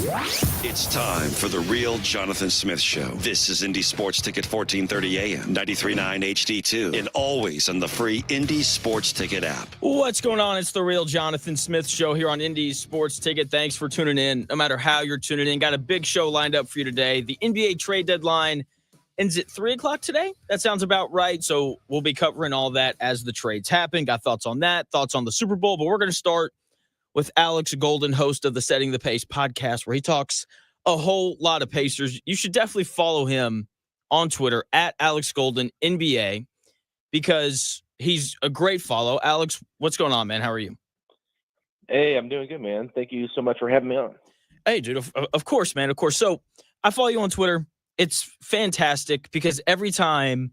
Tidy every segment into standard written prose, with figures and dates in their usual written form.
It's time for the real Jonathan Smith Show. This is Indy Sports Ticket 1430 AM, 93.9 HD2, and always on the free Indy Sports Ticket app. What's going on? It's the real Jonathan Smith Show here on Indy Sports Ticket. Thanks for tuning in. No matter how you're tuning in, got a big show lined up for you today. The NBA trade deadline ends at 3 o'clock today. That sounds about right. So we'll be covering all that as the trades happen. Got thoughts on that, thoughts on the Super Bowl, but we're going to start with Alex Golden, host of the Setting the Pace podcast, where he talks a whole lot of Pacers. You should definitely follow him on Twitter at Alex Golden NBA because he's a great follow. Alex, what's going on, man? How are you? Hey, I'm doing good, man. Thank you so much for having me on. Hey, dude, of course, man, of course. So I follow you on Twitter. It's fantastic because every time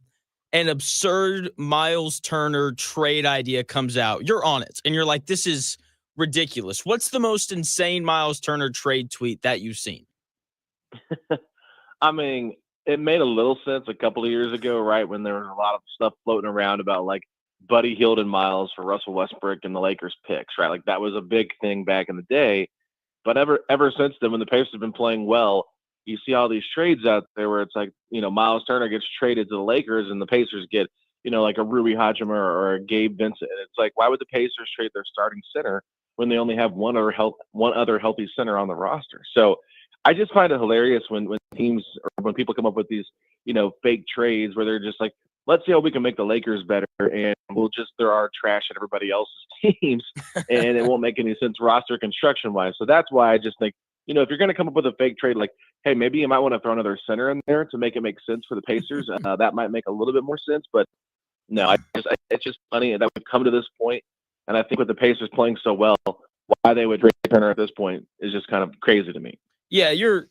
an absurd Miles Turner trade idea comes out, you're on it. And you're like, this is ridiculous. What's the most insane Miles Turner trade tweet that you've seen? I mean, it made a little sense a couple of years ago, right, when there was a lot of stuff floating around about like Buddy Hield and Miles for Russell Westbrook and the Lakers picks, right? Like that was a big thing back in the day. But ever since then, when the Pacers have been playing well, you see all these trades out there where it's like, you know, Miles Turner gets traded to the Lakers and the Pacers get, you know, like a Rui Hachimura or a Gabe Vincent. And it's like, why would the Pacers trade their starting center when they only have one other healthy center on the roster? So I just find it hilarious when teams or when people come up with these, you know, fake trades where they're just like, let's see how we can make the Lakers better, and we'll just throw our trash at everybody else's teams, and it won't make any sense roster construction wise. So that's why I just think, you know, if you're going to come up with a fake trade, like, hey, maybe you might want to throw another center in there to make it make sense for the Pacers. That might make a little bit more sense, but no, it's just funny that we've come to this point. And I think with the Pacers playing so well, why they would trade Turner at this point is just kind of crazy to me. Yeah, you're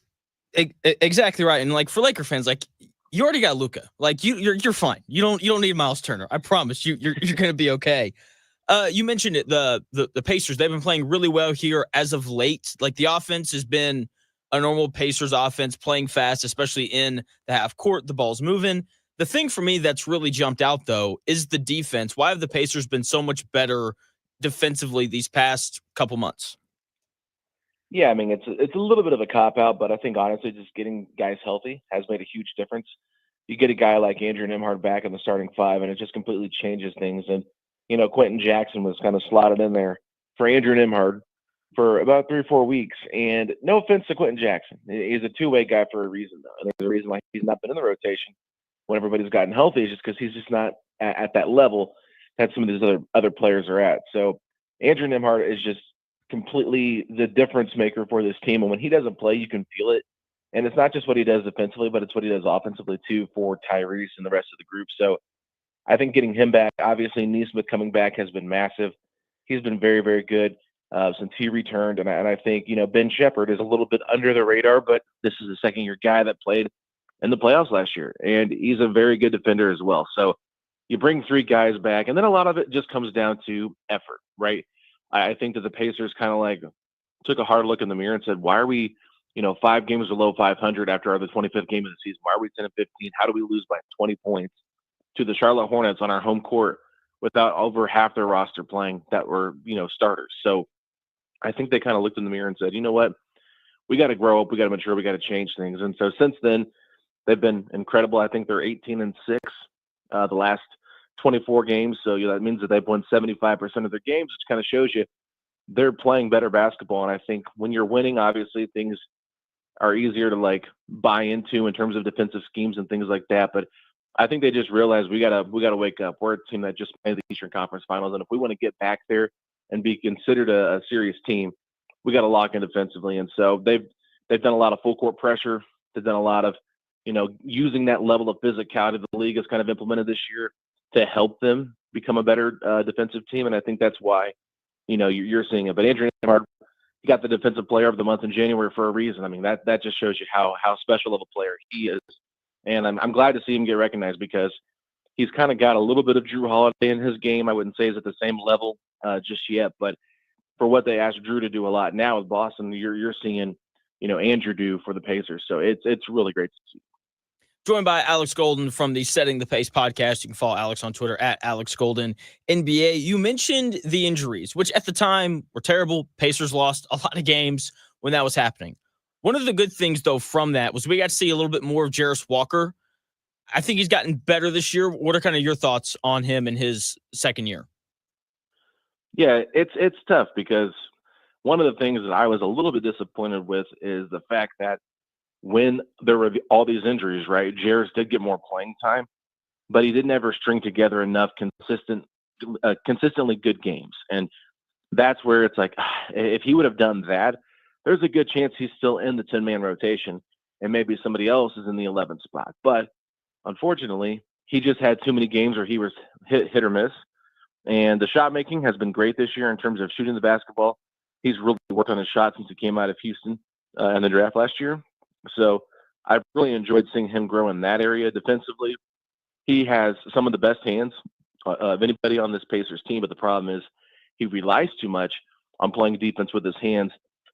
exactly right. And like for Laker fans, like you already got Luka. Like you're fine. You don't need Miles Turner. I promise you're going to be okay. You mentioned it. The Pacers, they've been playing really well here as of late. Like the offense has been a normal Pacers offense, playing fast, especially in the half court. The ball's moving. The thing for me that's really jumped out though is the defense. Why have the Pacers been so much better defensively these past couple months? Yeah, I mean, it's a little bit of a cop-out, but I think honestly just getting guys healthy has made a huge difference. You get a guy like Andrew Nembhard back in the starting five, and it just completely changes things. And, you know, Quentin Jackson was kind of slotted in there for Andrew Nembhard for about 3 or 4 weeks. And no offense to Quentin Jackson. He's a two-way guy for a reason, though. And there's a reason why he's not been in the rotation when everybody's gotten healthy is just because he's just not at that level that some of these other players are at. So Andrew Nembhard is just completely the difference maker for this team. And when he doesn't play, you can feel it. And it's not just what he does defensively, but it's what he does offensively too for Tyrese and the rest of the group. So I think getting him back, obviously Nesmith coming back has been massive. He's been very, very good since he returned. And I think, you know, Ben Shepherd is a little bit under the radar, but this is the second-year guy that played in the playoffs last year. And he's a very good defender as well. So you bring 3 guys back, and then a lot of it just comes down to effort, right? I think that the Pacers kind of like took a hard look in the mirror and said, why are we, you know, 5 games below 500 after the 25th game of the season? Why are we 10-15? How do we lose by 20 points to the Charlotte Hornets on our home court without over half their roster playing that were, you know, starters? So I think they kind of looked in the mirror and said, you know what, we got to grow up, we got to mature, we got to change things. And so since then, they've been incredible. I think they're 18-6 the last 24 games. So that means that they've won 75% of their games, which kind of shows you they're playing better basketball. And I think when you're winning, obviously things are easier to like buy into in terms of defensive schemes and things like that. But I think they just realized we gotta wake up. We're a team that just made the Eastern Conference Finals, and if we want to get back there and be considered a serious team, we got to lock in defensively. And so they've done a lot of full court pressure. They've done a lot of, you know, using that level of physicality the league has kind of implemented this year to help them become a better defensive team. And I think that's why, you know, you're seeing it. But Andrew Nembhard, he got the Defensive Player of the Month in January for a reason. I mean, that just shows you how special of a player he is. And I'm glad to see him get recognized because he's kind of got a little bit of Drew Holiday in his game. I wouldn't say he's at the same level just yet, but for what they asked Drew to do a lot now with Boston, you're seeing, you know, Andrew do for the Pacers. So it's really great to see. Joined by Alex Golden from the Setting the Pace podcast. You can follow Alex on Twitter at Alex Golden NBA. You mentioned the injuries, which at the time were terrible. Pacers lost a lot of games when that was happening. One of the good things, though, from that was we got to see a little bit more of Jarris Walker. I think he's gotten better this year. What are kind of your thoughts on him in his second year? Yeah, it's tough because one of the things that I was a little bit disappointed with is the fact that when there were all these injuries, right, Jarris did get more playing time, but he didn't ever string together enough consistently good games. And that's where it's like, if he would have done that, there's a good chance he's still in the 10-man rotation and maybe somebody else is in the 11th spot. But unfortunately, he just had too many games where he was hit or miss. And the shot making has been great this year in terms of shooting the basketball. He's really worked on his shot since he came out of Houston in the draft last year. So I've really enjoyed seeing him grow in that area defensively. He has some of the best hands of anybody on this Pacers team, but the problem is he relies too much on playing defense with his hands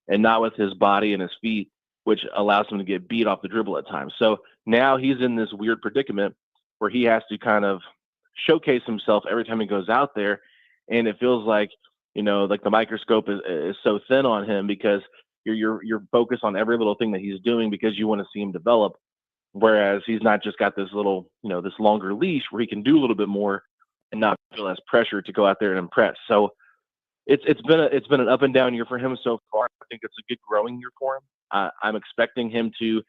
and not with his body and his feet, which allows him to get beat off the dribble at times. So now he's in this weird predicament where he has to kind of showcase himself every time he goes out there. And it feels like, like the microscope is so thin on him because you're focused on every little thing that he's doing because you want to see him develop. Whereas he's not just got this little, this longer leash where he can do a little bit more and not feel as pressure to go out there and impress. So it's been an up and down year for him so far. I think it's a good growing year for him. I'm expecting him to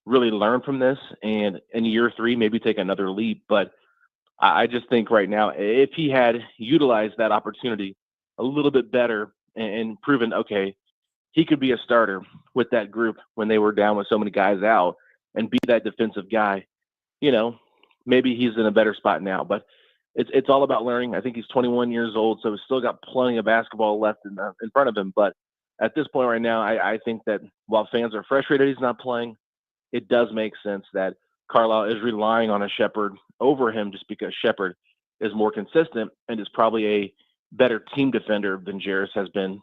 really learn from this and in year 3 maybe take another leap. But I just think right now, if he had utilized that opportunity a little bit better and proven, okay, he could be a starter with that group when they were down with so many guys out and be that defensive guy, maybe he's in a better spot now. But it's all about learning. I think he's 21 years old, so he's still got plenty of basketball left in front of him. But at this point right now, I think that while fans are frustrated he's not playing, it does make sense that Carlisle is relying on a Shepherd over him just because Shepherd is more consistent and is probably a better team defender than Jarris has been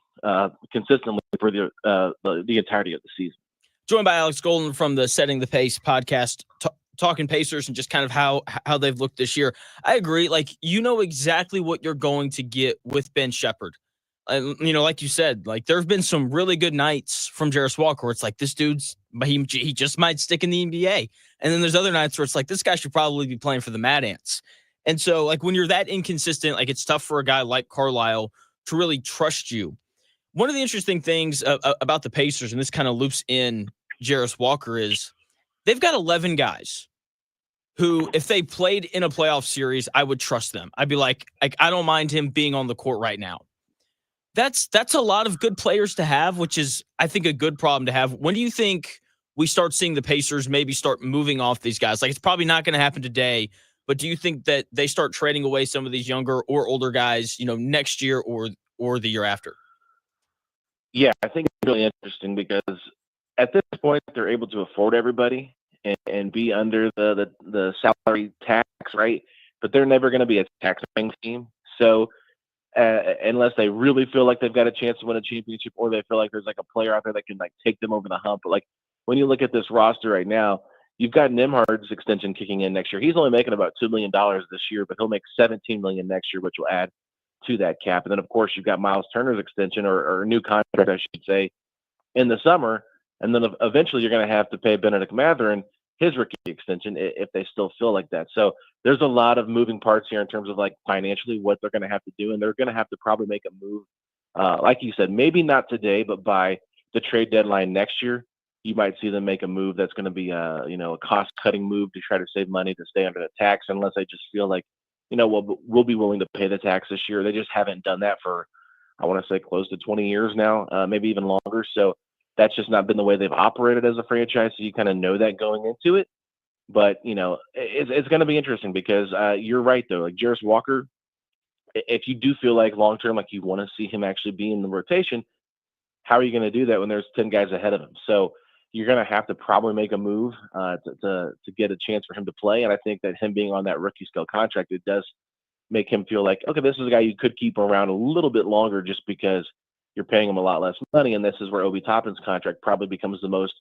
consistently for the entirety of the season. Joined by Alex Golden from the Setting the Pace podcast, talking Pacers and just kind of how they've looked this year. I agree. Like, exactly what you're going to get with Ben Shepherd. Like you said, like there have been some really good nights from Jarris Walker where it's like this dude's he just might stick in the NBA. And then there's other nights where it's like this guy should probably be playing for the Mad Ants. And so like when you're that inconsistent, like it's tough for a guy like Carlisle to really trust you. One of the interesting things about the Pacers, and this kind of loops in Jarris Walker, is they've got 11 guys who, if they played in a playoff series, I would trust them. I'd be like I don't mind him being on the court right now. That's a lot of good players to have, which is, I think, a good problem to have. When do you think we start seeing the Pacers maybe start moving off these guys? Like, it's probably not going to happen today, but do you think that they start trading away some of these younger or older guys, next year or the year after? Yeah, I think it's really interesting because at this point they're able to afford everybody and be under the salary tax, right? But they're never going to be a tax-paying team. So unless they really feel like they've got a chance to win a championship or they feel like there's like a player out there that can like take them over the hump. But like when you look at this roster right now, you've got Nembhard's extension kicking in next year. He's only making about $2 million this year, but he'll make $17 million next year, which will add to that cap. And then of course you've got Miles Turner's extension or new contract, I should say, in the summer. And then eventually you're going to have to pay Benedict Mathurin his rookie extension if they still feel like that. So there's a lot of moving parts here in terms of like financially what they're going to have to do. And they're going to have to probably make a move. Like you said, maybe not today, but by the trade deadline next year, you might see them make a move that's going to be a cost cutting move to try to save money to stay under the tax, unless they just feel like, we'll be willing to pay the tax this year. They just haven't done that for, I want to say close to 20 years now, maybe even longer. So that's just not been the way they've operated as a franchise. So you kind of know that going into it. But, it's going to be interesting because you're right, though. Like Jarris Walker, if you do feel like long-term, like you want to see him actually be in the rotation, how are you going to do that when there's 10 guys ahead of him? So you're going to have to probably make a move to get a chance for him to play. And I think that him being on that rookie scale contract, it does make him feel like, okay, this is a guy you could keep around a little bit longer just because you're paying him a lot less money. And this is where Obi Toppin's contract probably becomes the most,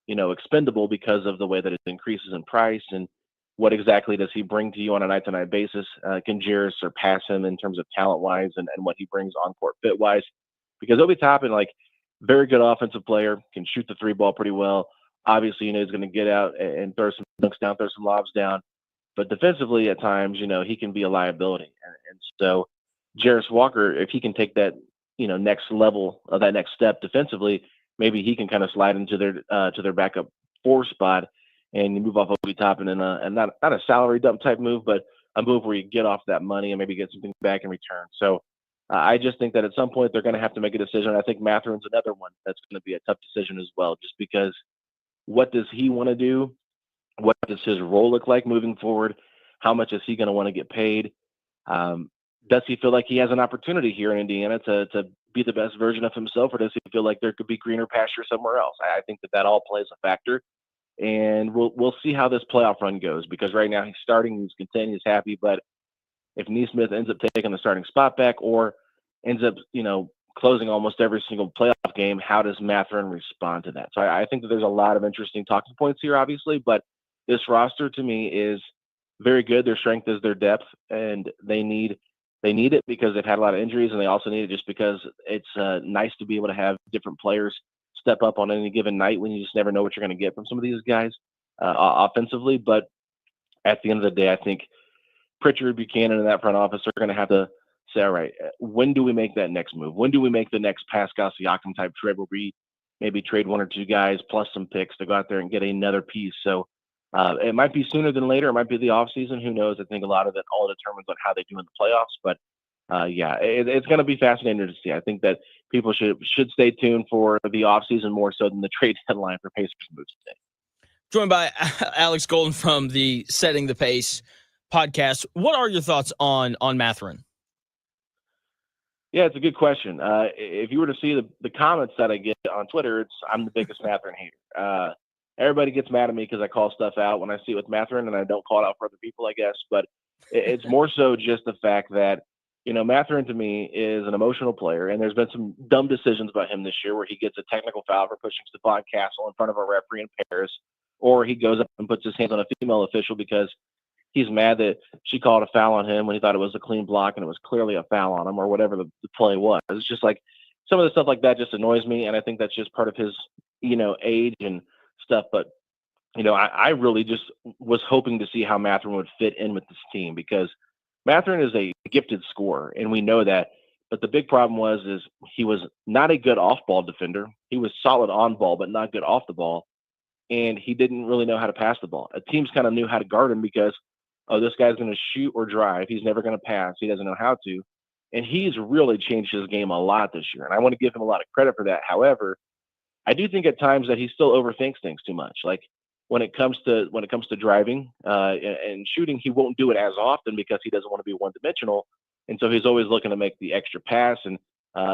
expendable because of the way that it increases in price and what exactly does he bring to you on a night-to-night basis? Can Jarris surpass him in terms of talent-wise and what he brings on-court fit-wise? Because Obi Toppin, like, very good offensive player, can shoot the three ball pretty well. Obviously, he's going to get out and throw some dunks down, throw some lobs down. But defensively, at times, he can be a liability. And so, Jarris Walker, if he can take that, next level of that next step defensively, maybe he can kind of slide into their backup four spot and you move off Obi Toppin and not a salary dump type move, but a move where you get off that money and maybe get something back in return. So I just think that at some point they're going to have to make a decision. I think Mathurin's another one that's going to be a tough decision as well, just because what does he want to do? What does his role look like moving forward? How much is he going to want to get paid? Does he feel like he has an opportunity here in Indiana to be the best version of himself, or does he feel like there could be greener pasture somewhere else? I think that all plays a factor, and we'll see how this playoff run goes, because right now he's starting, he's content, he's happy, but if Nesmith ends up taking the starting spot back or ends up, closing almost every single playoff game, how does Mathurin respond to that? So I think that there's a lot of interesting talking points here, obviously, but this roster to me is very good. Their strength is their depth, and they need it because they've had a lot of injuries, and they also need it just because it's nice to be able to have different players step up on any given night when you just never know what you're going to get from some of these guys offensively. But at the end of the day, I think Pritchard, Buchanan, and that front office are going to have to say, all right, when do we make that next move? When do we make the next Pascal Siakam type trade where we maybe trade one or two guys plus some picks to go out there and get another piece? So it might be sooner than later. It might be the offseason. Who knows? I think a lot of it all determines on how they do in the playoffs. But it's going to be fascinating to see. I think that people should stay tuned for the offseason more so than the trade deadline for Pacers moves today. Joined by Alex Golden from the Setting the Pace podcast. What are your thoughts on Mathurin? Yeah, it's a good question. If you were to see the comments that I get on Twitter, I'm the biggest Mathurin hater. Everybody gets mad at me because I call stuff out when I see it with Mathurin, and I don't call it out for other people, I guess. But it's more so just the fact that, Mathurin to me is an emotional player, and there's been some dumb decisions about him this year where he gets a technical foul for pushing Stephon Castle in front of a referee in Paris, or he goes up and puts his hands on a female official because he's mad that she called a foul on him when he thought it was a clean block and it was clearly a foul on him, or whatever the play was. It's just like some of the stuff like that just annoys me, and I think that's just part of his, age and stuff. But, I really just was hoping to see how Mathurin would fit in with this team, because Mathurin is a gifted scorer, and we know that. But the big problem is he was not a good off-ball defender. He was solid on ball, but not good off the ball. And he didn't really know how to pass the ball. Teams kind of knew how to guard him because, this guy's going to shoot or drive. He's never going to pass. He doesn't know how to. And he's really changed his game a lot this year. And I want to give him a lot of credit for that. However, I do think at times that he still overthinks things too much. Like when it comes to driving and shooting, he won't do it as often because he doesn't want to be one-dimensional. And so he's always looking to make the extra pass. And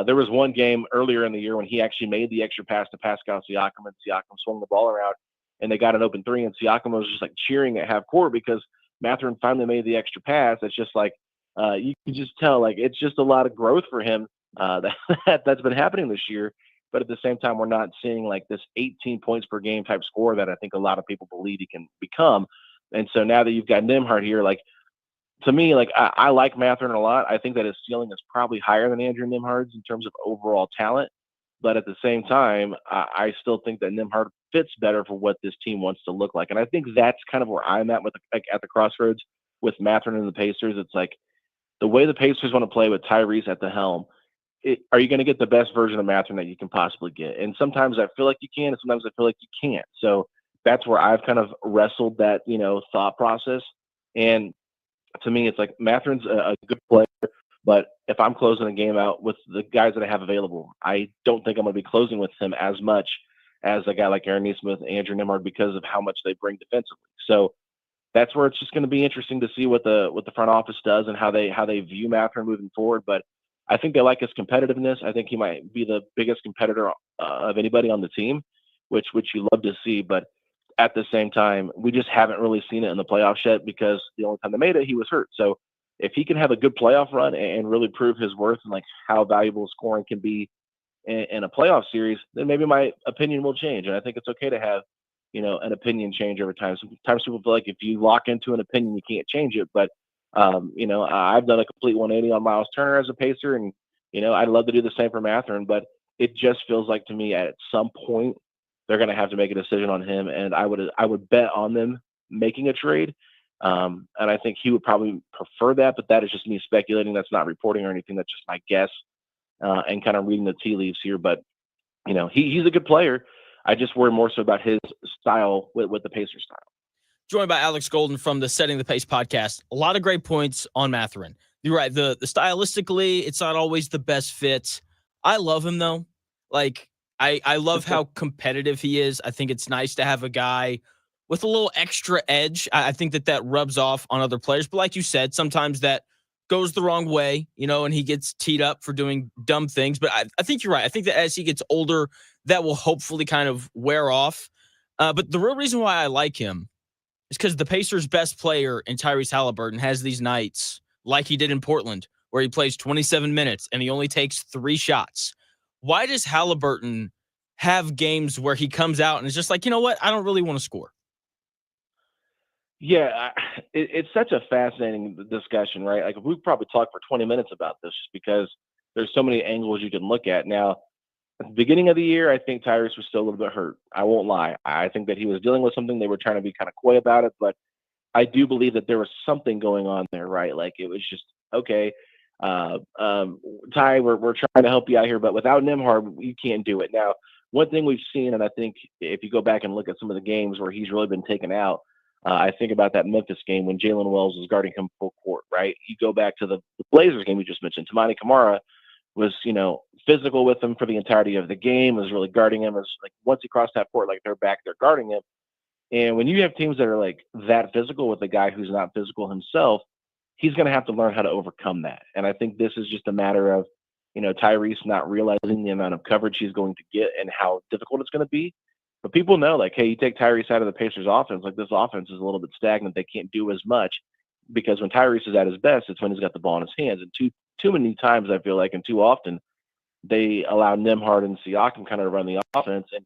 there was one game earlier in the year when he actually made the extra pass to Pascal Siakam, and Siakam swung the ball around, and they got an open three, and Siakam was just like cheering at half court because Mathurin finally made the extra pass. It's just like you can just tell, like, it's just a lot of growth for him that's been happening this year. But at the same time, we're not seeing like this 18 points per game type score that I think a lot of people believe he can become. And so now that you've got Nembhard here, like, to me, like, I like Mathurin a lot. I think that his ceiling is probably higher than Andrew Nembhard's in terms of overall talent. But at the same time, I still think that Nembhard fits better for what this team wants to look like. And I think that's kind of where I'm at at the crossroads with Mathurin and the Pacers. It's like the way the Pacers want to play with Tyrese at the helm. Are you going to get the best version of Mathurin that you can possibly get? And sometimes I feel like you can, and sometimes I feel like you can't. So that's where I've kind of wrestled that, thought process. And to me, it's like Mathurin's a good player, but if I'm closing a game out with the guys that I have available, I don't think I'm going to be closing with him as much as a guy like Aaron Nesmith, Andrew Nembhard, because of how much they bring defensively. So that's where it's just going to be interesting to see what the front office does and how they view Mathurin moving forward. But I think they like his competitiveness. I think he might be the biggest competitor of anybody on the team, which you love to see. But at the same time, we just haven't really seen it in the playoffs yet because the only time they made it, he was hurt. So if he can have a good playoff run and really prove his worth and like how valuable scoring can be in a playoff series, then maybe my opinion will change. And I think it's okay to have, an opinion change over time. Sometimes people feel like if you lock into an opinion, you can't change it. But I've done a complete 180 on Miles Turner as a Pacer, and I'd love to do the same for Mathurin. But it just feels like to me at some point they're going to have to make a decision on him, and I would bet on them making a trade. And I think he would probably prefer that, but that is just me speculating. That's not reporting or anything. That's just my guess and kind of reading the tea leaves here. But he's a good player. I just worry more so about his style with the Pacers style. Joined by Alex Golden from the Setting the Pace podcast. A lot of great points on Mathurin. You're right. The stylistically, it's not always the best fit. I love him though. Like I love how competitive he is. I think it's nice to have a guy with a little extra edge. I think that rubs off on other players. But like you said, sometimes that goes the wrong way, and he gets teed up for doing dumb things. But I think you're right. I think that as he gets older, that will hopefully kind of wear off. But the real reason why I like him is because the Pacers' best player in Tyrese Halliburton has these nights like he did in Portland, where he plays 27 minutes and he only takes 3 shots. Why does Halliburton have games where he comes out and is just like, you know what? I don't really want to score. Yeah, it's such a fascinating discussion, right? Like we probably talked for 20 minutes about this because there's so many angles you can look at. Now, at the beginning of the year, I think Tyrese was still a little bit hurt. I won't lie. I think that he was dealing with something. They were trying to be kind of coy about it, but I do believe that there was something going on there, right? Like it was just, okay, Ty, we're trying to help you out here, but without Nembhard, you can't do it. Now, one thing we've seen, and I think if you go back and look at some of the games where he's really been taken out, I think about that Memphis game when Jalen Wells was guarding him full court, right? You go back to the Blazers game we just mentioned. Toumani Camara was, physical with him for the entirety of the game, was really guarding him. It was like once he crossed that court, like they're back there guarding him. And when you have teams that are like that physical with a guy who's not physical himself, he's going to have to learn how to overcome that. And I think this is just a matter of, Tyrese not realizing the amount of coverage he's going to get and how difficult it's going to be. But people know, like, hey, you take Tyrese out of the Pacers offense, like this offense is a little bit stagnant. They can't do as much because when Tyrese is at his best, it's when he's got the ball in his hands. And too many times, I feel like, and too often, they allow Nembhard and Siakam kind of run the offense, and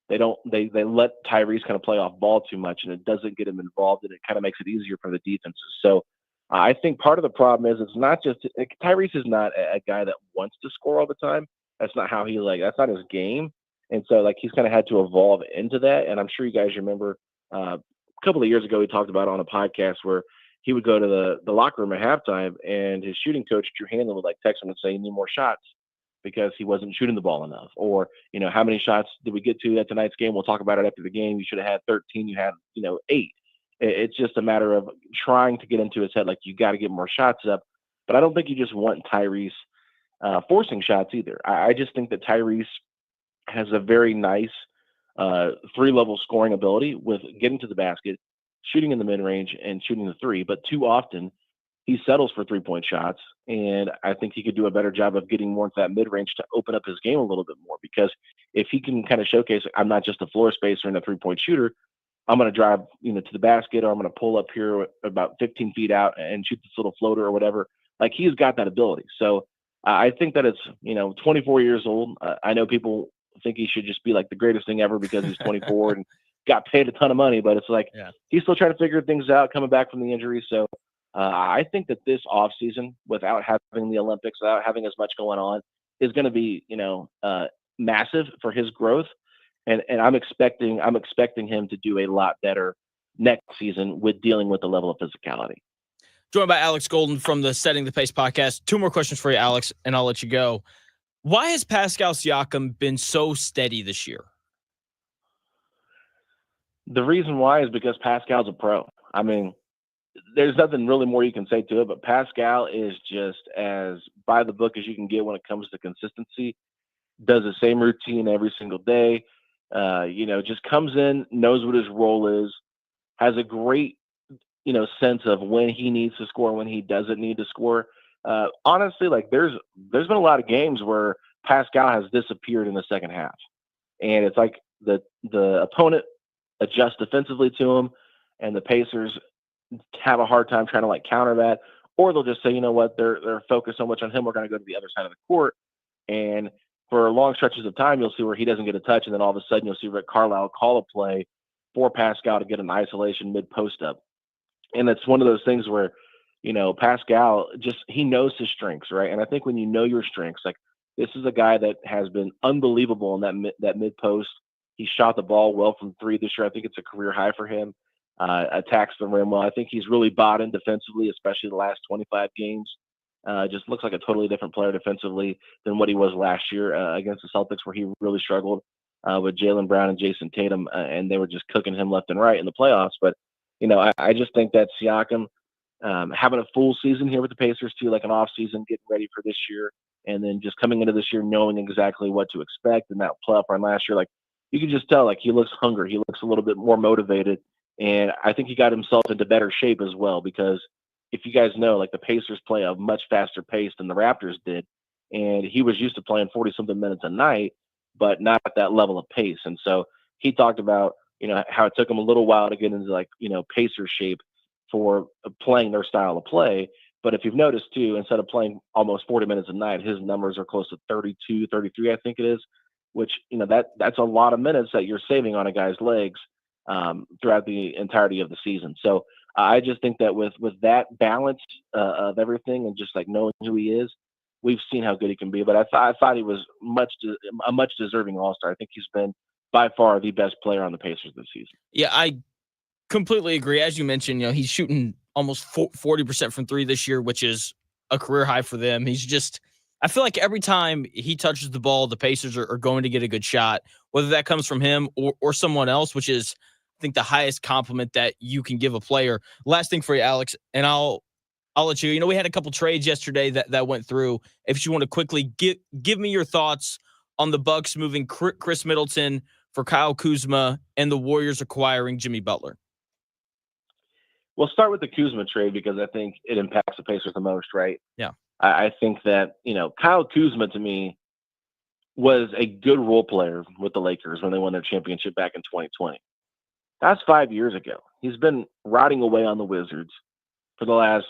they let Tyrese kind of play off ball too much, and it doesn't get him involved, and it kind of makes it easier for the defenses. So I think part of the problem is it's not just Tyrese is not a guy that wants to score all the time. That's not how that's not his game. And so he's kind of had to evolve into that. And I'm sure you guys remember a couple of years ago, we talked about on a podcast where he would go to the locker room at halftime and his shooting coach, Drew Hanlen, would text him and say, you need more shots because he wasn't shooting the ball enough. Or, how many shots did we get to at tonight's game? We'll talk about it after the game. You should have had 13. You had, 8. It's just a matter of trying to get into his head. You got to get more shots up. But I don't think you just want Tyrese forcing shots either. I just think that Tyrese has a very nice 3-level scoring ability with getting to the basket, shooting in the mid-range, and shooting the 3. But too often, he settles for 3-point shots, and I think he could do a better job of getting more into that mid-range to open up his game a little bit more. Because if he can kind of showcase, I'm not just a floor spacer and a 3-point shooter, I'm going to drive, to the basket, or I'm going to pull up here about 15 feet out and shoot this little floater or whatever. He's got that ability. So I think that it's, 24 years old. I know people think he should just be the greatest thing ever because he's 24 and got paid a ton of money, but it's he's still trying to figure things out coming back from the injury. So I think that this offseason, without having the Olympics, without having as much going on, is going to be, massive for his growth. And I'm expecting him to do a lot better next season with dealing with the level of physicality. Joined by Alex Golden from the Setting the Pace podcast. 2 more questions for you, Alex, and I'll let you go. Why has Pascal Siakam been so steady this year? The reason why is because Pascal's a pro. I mean, there's nothing really more you can say to it, but Pascal is just as by the book as you can get when it comes to consistency. Does the same routine every single day. Just comes in, knows what his role is, has a great, sense of when he needs to score, when he doesn't need to score. Honestly, there's been a lot of games where Pascal has disappeared in the second half, and it's the opponent adjusts defensively to him, and the Pacers have a hard time trying to counter that, or they'll just say, you know what, they're focused so much on him, we're going to go to the other side of the court, and for long stretches of time, you'll see where he doesn't get a touch, and then all of a sudden you'll see Rick Carlisle call a play for Pascal to get an isolation mid-post up. And it's one of those things where, Pascal he knows his strengths, right? And I think when you know your strengths, This is a guy that has been unbelievable in that mid post. He shot the ball well from three this year. I think it's a career high for him. Attacks the rim well. I think he's really bought in defensively, especially the last 25 games. Just looks like a totally different player defensively than what he was last year against the Celtics, where he really struggled with Jaylen Brown and Jason Tatum, and they were just cooking him left and right in the playoffs. But, I just think that Siakam having a full season here with the Pacers too, like an off season, getting ready for this year, and then just coming into this year knowing exactly what to expect. And that playoff run last year, like you can just tell, like he looks hungry. He looks a little bit more motivated. And I think he got himself into better shape as well, because if you guys know, like the Pacers play a much faster pace than the Raptors did. And he was used to playing 40-something minutes a night, but not at that level of pace. And so he talked about, how it took him a little while to get into Pacer shape for playing their style of play. But if you've noticed too, instead of playing almost 40 minutes a night, his numbers are close to 32, 33, I think it is, which, that's a lot of minutes that you're saving on a guy's legs throughout the entirety of the season. So I just think that with that balance of everything and just like knowing who he is, we've seen how good he can be. But I thought he was a much deserving All-Star. I think he's been by far the best player on the Pacers this season. Yeah, I completely agree. As you mentioned, he's shooting almost 40% from three this year, which is a career high for them. I feel like every time he touches the ball, the Pacers are going to get a good shot, whether that comes from him or someone else, which is, I think, the highest compliment that you can give a player. Last thing for you, Alex, and I'll let you. We had a couple trades yesterday that went through. If you want to quickly give me your thoughts on the Bucks moving Chris Middleton for Kyle Kuzma and the Warriors acquiring Jimmy Butler. We'll start with the Kuzma trade because I think it impacts the Pacers the most, right? Yeah. I think that, Kyle Kuzma to me was a good role player with the Lakers when they won their championship back in 2020. That's 5 years ago. He's been rotting away on the Wizards for the last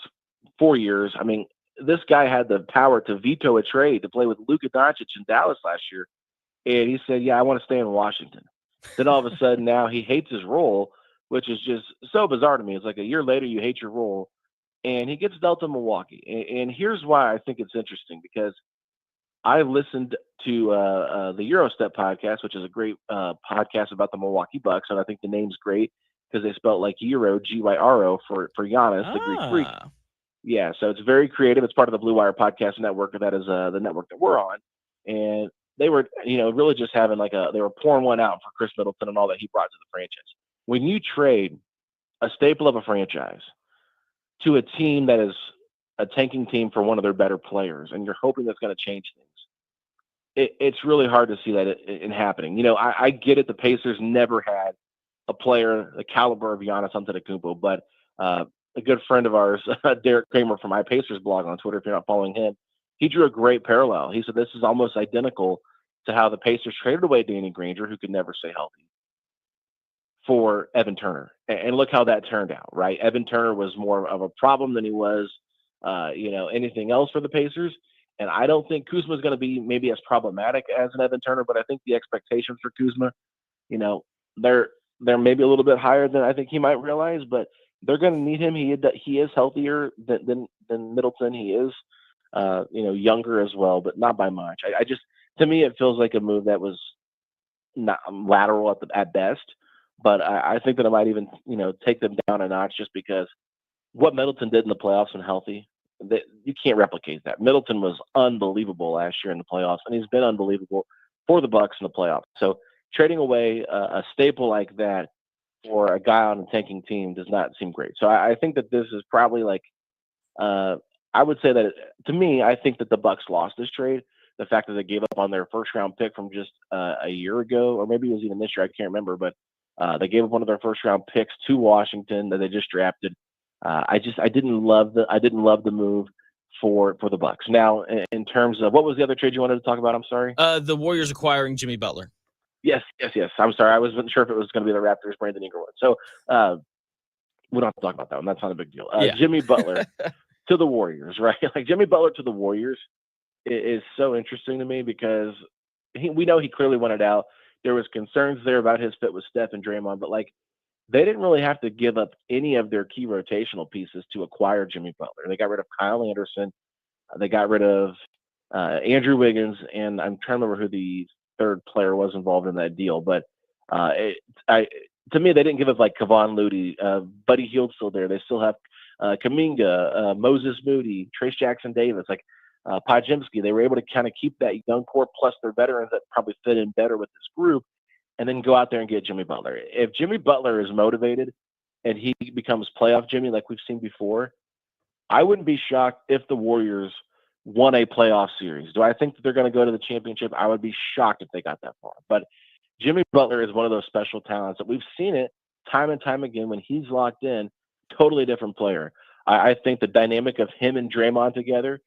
4 years. I mean, this guy had the power to veto a trade to play with Luka Doncic in Dallas last year. And he said, yeah, I want to stay in Washington. Then all of a sudden now he hates his role, which is just so bizarre to me. It's like a year later you hate your role. And he gets dealt to Milwaukee. And here's why I think it's interesting, because I listened to the Eurostep podcast, which is a great podcast about the Milwaukee Bucks. And I think the name's great because they spelled like Euro, Gyro, for Giannis, the Greek freak. Yeah, so it's very creative. It's part of the Blue Wire Podcast Network. That is the network that we're on. And they were, really just having they were pouring one out for Chris Middleton and all that he brought to the franchise. When you trade a staple of a franchise to a team that is a tanking team for one of their better players, and you're hoping that's going to change things, it's really hard to see that in happening. I get it. The Pacers never had a player the caliber of Giannis Antetokounmpo, but a good friend of ours, Derek Kramer from my Pacers blog on Twitter, if you're not following him, he drew a great parallel. He said this is almost identical to how the Pacers traded away Danny Granger, who could never stay healthy, for Evan Turner. And look how that turned out, right? Evan Turner was more of a problem than he was, anything else for the Pacers. And I don't think Kuzma is going to be maybe as problematic as an Evan Turner, but I think the expectations for Kuzma, they're maybe a little bit higher than I think he might realize, but they're going to need him. He is healthier than Middleton. He is, younger as well, but not by much. I just, to me, it feels like a move that was not lateral at best. But I think that it might even, take them down a notch, just because what Middleton did in the playoffs when healthy, you can't replicate that. Middleton was unbelievable last year in the playoffs, and he's been unbelievable for the Bucks in the playoffs. So trading away a staple like that for a guy on a tanking team does not seem great. So I think that this is probably I would say that, to me, I think that the Bucks lost this trade. The fact that they gave up on their first-round pick from just a year ago, or maybe it was even this year, I can't remember, but they gave up one of their first-round picks to Washington that they just drafted. I didn't love the move for the Bucks. Now, in terms of, what was the other trade you wanted to talk about? I'm sorry. The Warriors acquiring Jimmy Butler. Yes. I'm sorry. I wasn't sure if it was going to be the Raptors, Brandon Ingram one. So we don't have to talk about that one. That's not a big deal. Yeah. Jimmy Butler to the Warriors, right? Like Jimmy Butler to the Warriors is so interesting to me, because we know he clearly wanted out. There was concerns there about his fit with Steph and Draymond, but they didn't really have to give up any of their key rotational pieces to acquire Jimmy Butler. They got rid of Kyle Anderson. They got rid of Andrew Wiggins, and I'm trying to remember who the third player was involved in that deal, but to me, they didn't give up like Kevon Looney, Buddy Hield's still there. They still have Kaminga, Moses Moody, Trace Jackson Davis, like Pajimski. They were able to kind of keep that young core plus their veterans that probably fit in better with this group, and then go out there and get Jimmy Butler. If Jimmy Butler is motivated and he becomes playoff Jimmy like we've seen before, I wouldn't be shocked if the Warriors won a playoff series. Do I think that they're going to go to the championship? I would be shocked if they got that far. But Jimmy Butler is one of those special talents that we've seen it time and time again when he's locked in, totally different player. I think the dynamic of him and Draymond together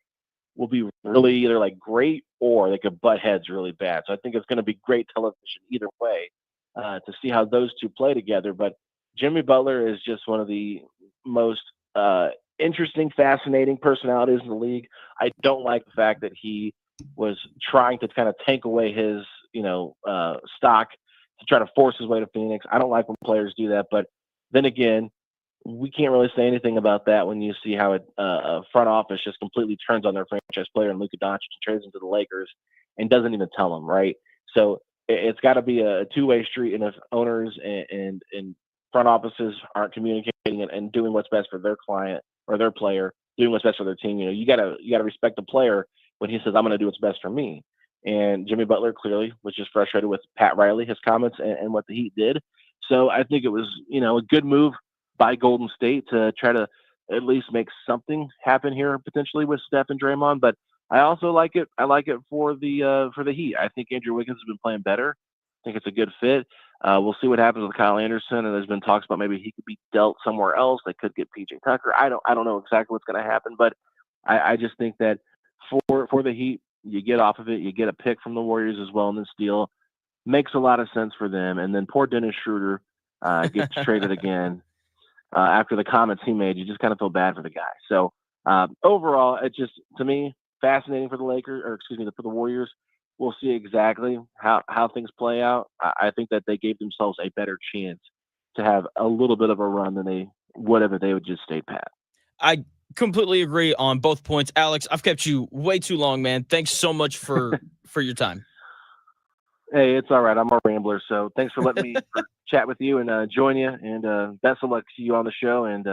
will be really either like great or they could butt heads really bad. So I think it's going to be great television either way to see how those two play together. But Jimmy Butler is just one of the most interesting, fascinating personalities in the league. I don't like the fact that he was trying to kind of tank away his, stock to try to force his way to Phoenix. I don't like when players do that, but then again, we can't really say anything about that when you see how a front office just completely turns on their franchise player and Luka Doncic and trades him to the Lakers and doesn't even tell them, right? So it's got to be a two-way street, and if owners and front offices aren't communicating and doing what's best for their client or their player, doing what's best for their team, you gotta respect the player when he says, I'm going to do what's best for me. And Jimmy Butler clearly was just frustrated with Pat Riley, his comments, and what the Heat did. So I think it was, a good move by Golden State to try to at least make something happen here potentially with Steph and Draymond. But I also like it. I like it for the Heat. I think Andrew Wiggins has been playing better. I think it's a good fit. We'll see what happens with Kyle Anderson, and there's been talks about maybe he could be dealt somewhere else. They could get PJ Tucker. I don't know exactly what's going to happen, but I just think that for the Heat, you get off of it. You get a pick from the Warriors as well in this deal. Makes a lot of sense for them. And then poor Dennis Schroeder gets traded again after the comments he made. You just kind of feel bad for the guy. So overall, it just, to me, fascinating for the for the Warriors. We'll see exactly how things play out. I think that they gave themselves a better chance to have a little bit of a run than they would have if they would just stay pat. I completely agree on both points. Alex, I've kept you way too long, man. Thanks so much for your time. Hey, it's all right. I'm a rambler, so thanks for letting me chat with you and join you. And best of luck to you on the show. And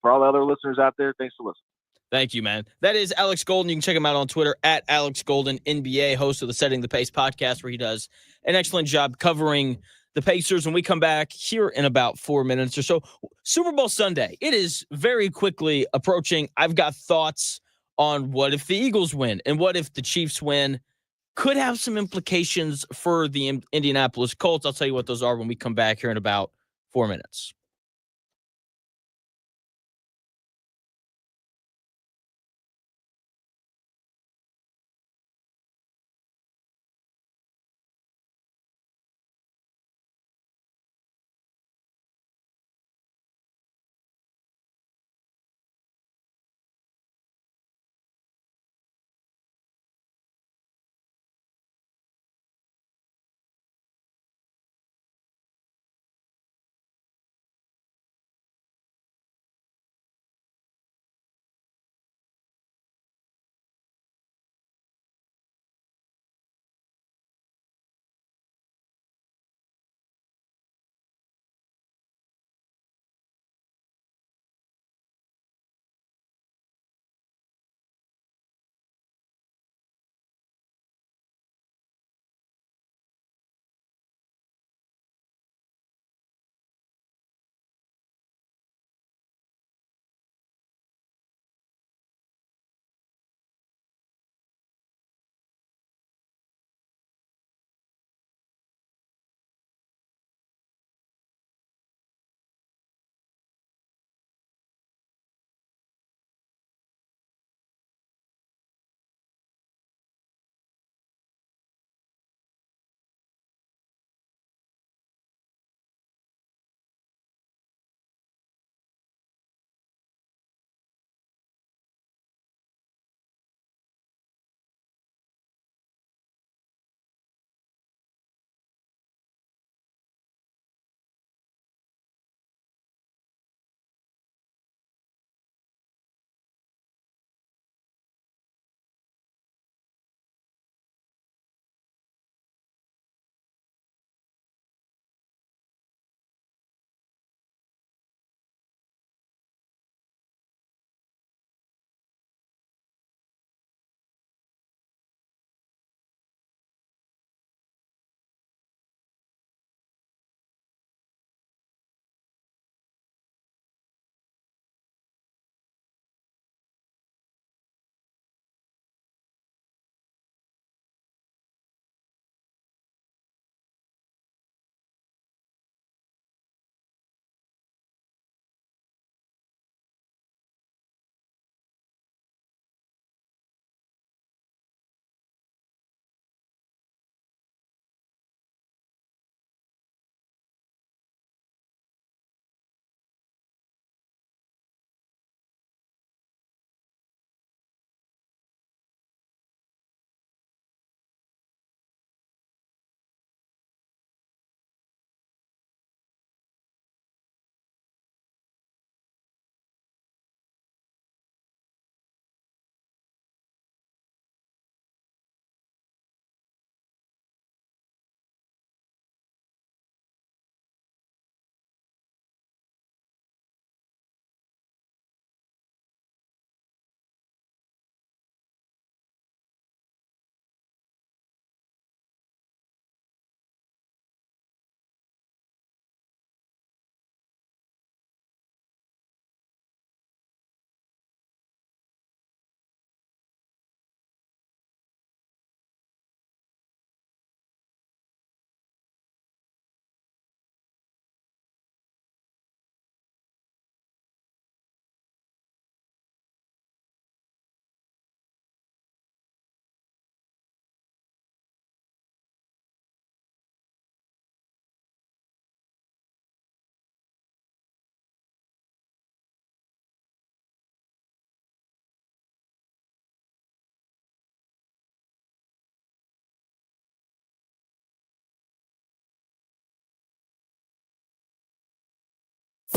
for all the other listeners out there, thanks for listening. Thank you, man. That is Alex Golden. You can check him out on Twitter at Alex Golden NBA, host of the Setting the Pace podcast, where he does an excellent job covering the Pacers. When we come back here in about 4 minutes or so, Super Bowl Sunday. It is very quickly approaching. I've got thoughts on what if the Eagles win and what if the Chiefs win. Could have some implications for the Indianapolis Colts. I'll tell you what those are when we come back here in about 4 minutes.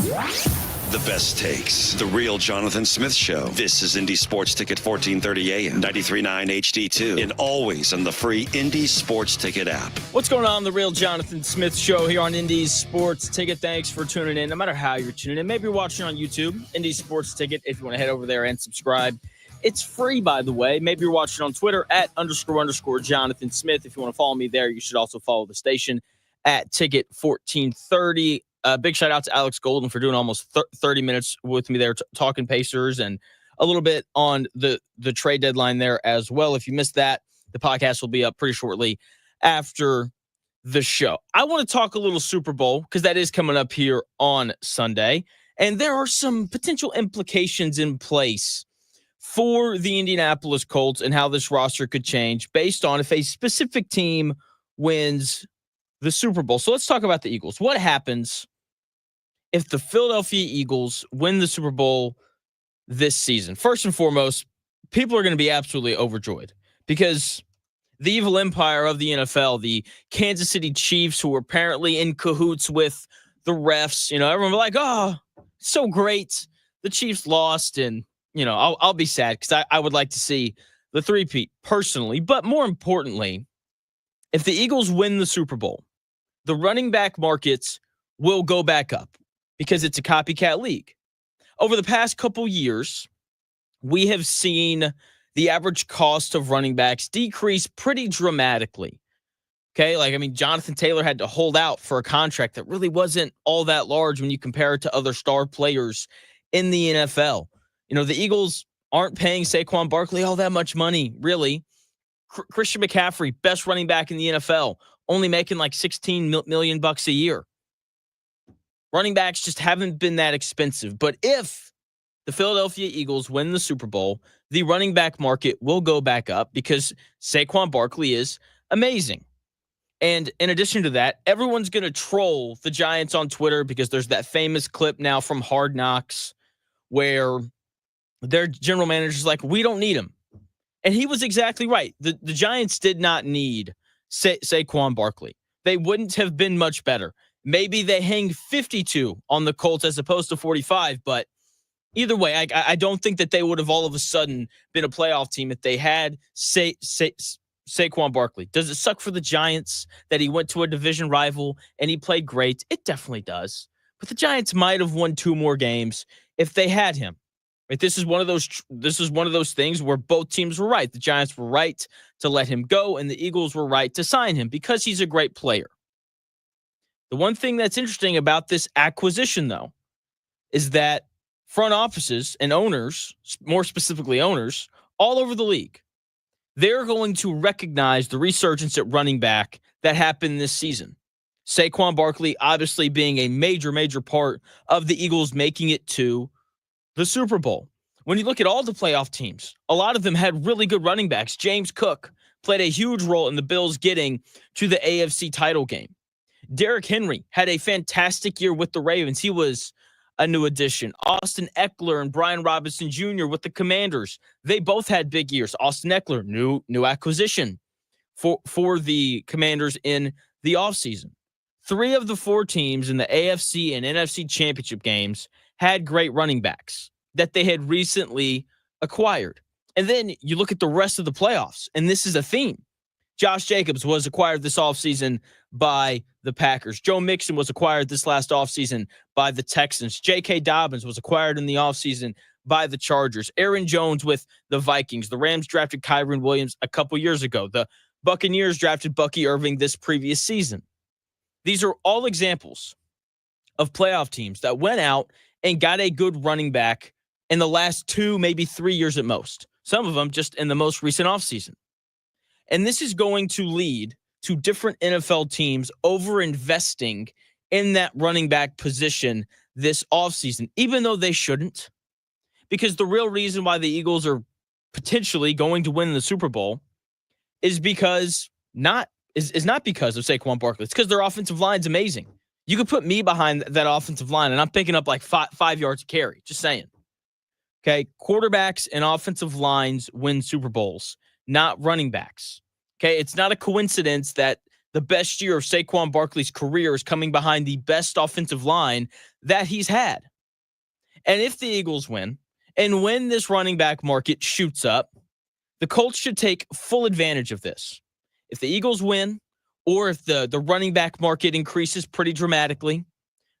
The best takes. The real Jonathan Smith Show. This is Indy Sports Ticket 1430 AM, 93.9 HD2, and always on the free Indy Sports Ticket app. What's going on? The real Jonathan Smith Show here on Indy Sports Ticket. Thanks for tuning in. No matter how you're tuning in, maybe you're watching on YouTube, Indy Sports Ticket. If you want to head over there and subscribe, it's free, by the way. Maybe you're watching on Twitter at _ Jonathan Smith. If you want to follow me there, you should also follow the station at Ticket 1430. Big shout out to Alex Golden for doing almost 30 minutes with me there, talking Pacers and a little bit on the trade deadline there as well. If you missed that, the podcast will be up pretty shortly after the show. I want to talk a little Super Bowl because that is coming up here on Sunday. And there are some potential implications in place for the Indianapolis Colts and how this roster could change based on if a specific team wins the Super Bowl. So let's talk about the Eagles. What happens if the Philadelphia Eagles win the Super Bowl this season? First and foremost, people are going to be absolutely overjoyed because the evil empire of the NFL, the Kansas City Chiefs, who were apparently in cahoots with the refs, everyone will be like, oh, so great. The Chiefs lost, and, I'll be sad because I would like to see the three-peat personally. But more importantly, if the Eagles win the Super Bowl, the running back markets will go back up because it's a copycat league. Over the past couple years, we have seen the average cost of running backs decrease pretty dramatically. Okay, Jonathan Taylor had to hold out for a contract that really wasn't all that large when you compare it to other star players in the NFL. The Eagles aren't paying Saquon Barkley all that much money, really. Christian McCaffrey, best running back in the NFL, only making like $16 million a year. Running backs just haven't been that expensive. But if the Philadelphia Eagles win the Super Bowl, the running back market will go back up because Saquon Barkley is amazing. And in addition to that, everyone's going to troll the Giants on Twitter because there's that famous clip now from Hard Knocks where their general manager is like, we don't need him. And he was exactly right. The Giants did not need Saquon Barkley. They wouldn't have been much better. Maybe they hang 52 on the Colts as opposed to 45, but either way, I don't think that they would have all of a sudden been a playoff team if they had Saquon Barkley. Does it suck for the Giants that he went to a division rival and he played great? It definitely does. But the Giants might have won 2 more games if they had him. Right? This is one of those things where both teams were right. The Giants were right to let him go, and the Eagles were right to sign him because he's a great player. The one thing that's interesting about this acquisition, though, is that front offices and owners, more specifically owners, all over the league, they're going to recognize the resurgence at running back that happened this season. Saquon Barkley obviously being a major, major part of the Eagles making it to the Super Bowl. When you look at all the playoff teams, a lot of them had really good running backs. James Cook played a huge role in the Bills getting to the AFC title game. Derrick Henry had a fantastic year with the Ravens. He was a new addition. Austin Eckler and Brian Robinson Jr. with the Commanders. They both had big years. Austin Eckler, new acquisition for the Commanders in the offseason. 3 of the 4 teams in the AFC and NFC championship games had great running backs that they had recently acquired. And then you look at the rest of the playoffs, and this is a theme. Josh Jacobs was acquired this offseason by the Packers. Joe Mixon was acquired this last offseason by the Texans. J.K. Dobbins was acquired in the offseason by the Chargers. Aaron Jones with the Vikings. The Rams drafted Kyren Williams a couple years ago. The Buccaneers drafted Bucky Irving this previous season. These are all examples of playoff teams that went out and got a good running back in the last 2, maybe 3 years at most. Some of them just in the most recent offseason. And this is going to lead to different NFL teams over-investing in that running back position this offseason, even though they shouldn't. Because the real reason why the Eagles are potentially going to win the Super Bowl is not because of Saquon Barkley. It's because their offensive line's amazing. You could put me behind that offensive line, and I'm picking up like 5 yards a carry. Just saying. Okay, quarterbacks and offensive lines win Super Bowls, not running backs. Okay, it's not a coincidence that the best year of Saquon Barkley's career is coming behind the best offensive line that he's had. And if the Eagles win, and when this running back market shoots up, the Colts should take full advantage of this. If the Eagles win, or if the running back market increases pretty dramatically,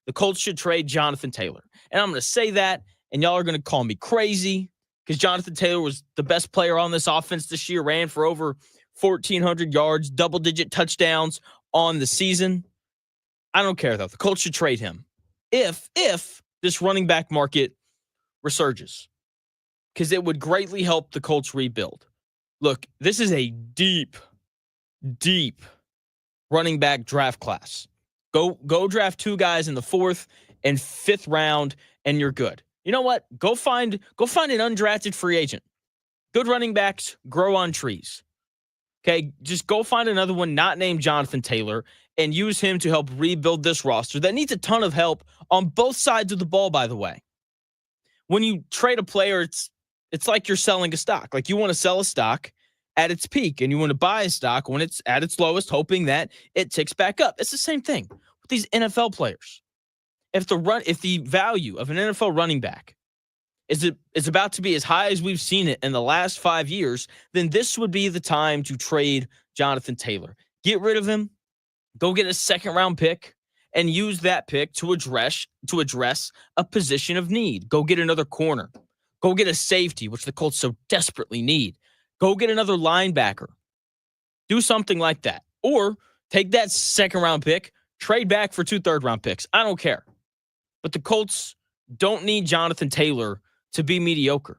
the Colts should trade Jonathan Taylor. And I'm going to say that, and y'all are going to call me crazy because Jonathan Taylor was the best player on this offense this year, ran for over 1,400 yards, double-digit touchdowns on the season. I don't care, though. The Colts should trade him if this running back market resurges, because it would greatly help the Colts rebuild. Look, this is a deep running back draft class. Go draft 2 guys in the 4th and 5th round, and you're good. You know what? Go find an undrafted free agent. Good running backs grow on trees. Okay, just go find another one not named Jonathan Taylor and use him to help rebuild this roster that needs a ton of help on both sides of the ball, by the way. When you trade a player, it's like you're selling a stock. Like, you want to sell a stock at its peak, and you want to buy a stock when it's at its lowest, hoping that it ticks back up. It's the same thing with these NFL players. If the value of an NFL running back is about to be as high as we've seen it in the last 5 years, then this would be the time to trade Jonathan Taylor. Get rid of him, go get a 2nd-round pick, and use that pick to address a position of need. Go get another corner. Go get a safety, which the Colts so desperately need. Go get another linebacker. Do something like that. Or take that 2nd-round pick, trade back for 2 third-round picks. I don't care. But the Colts don't need Jonathan Taylor to be mediocre.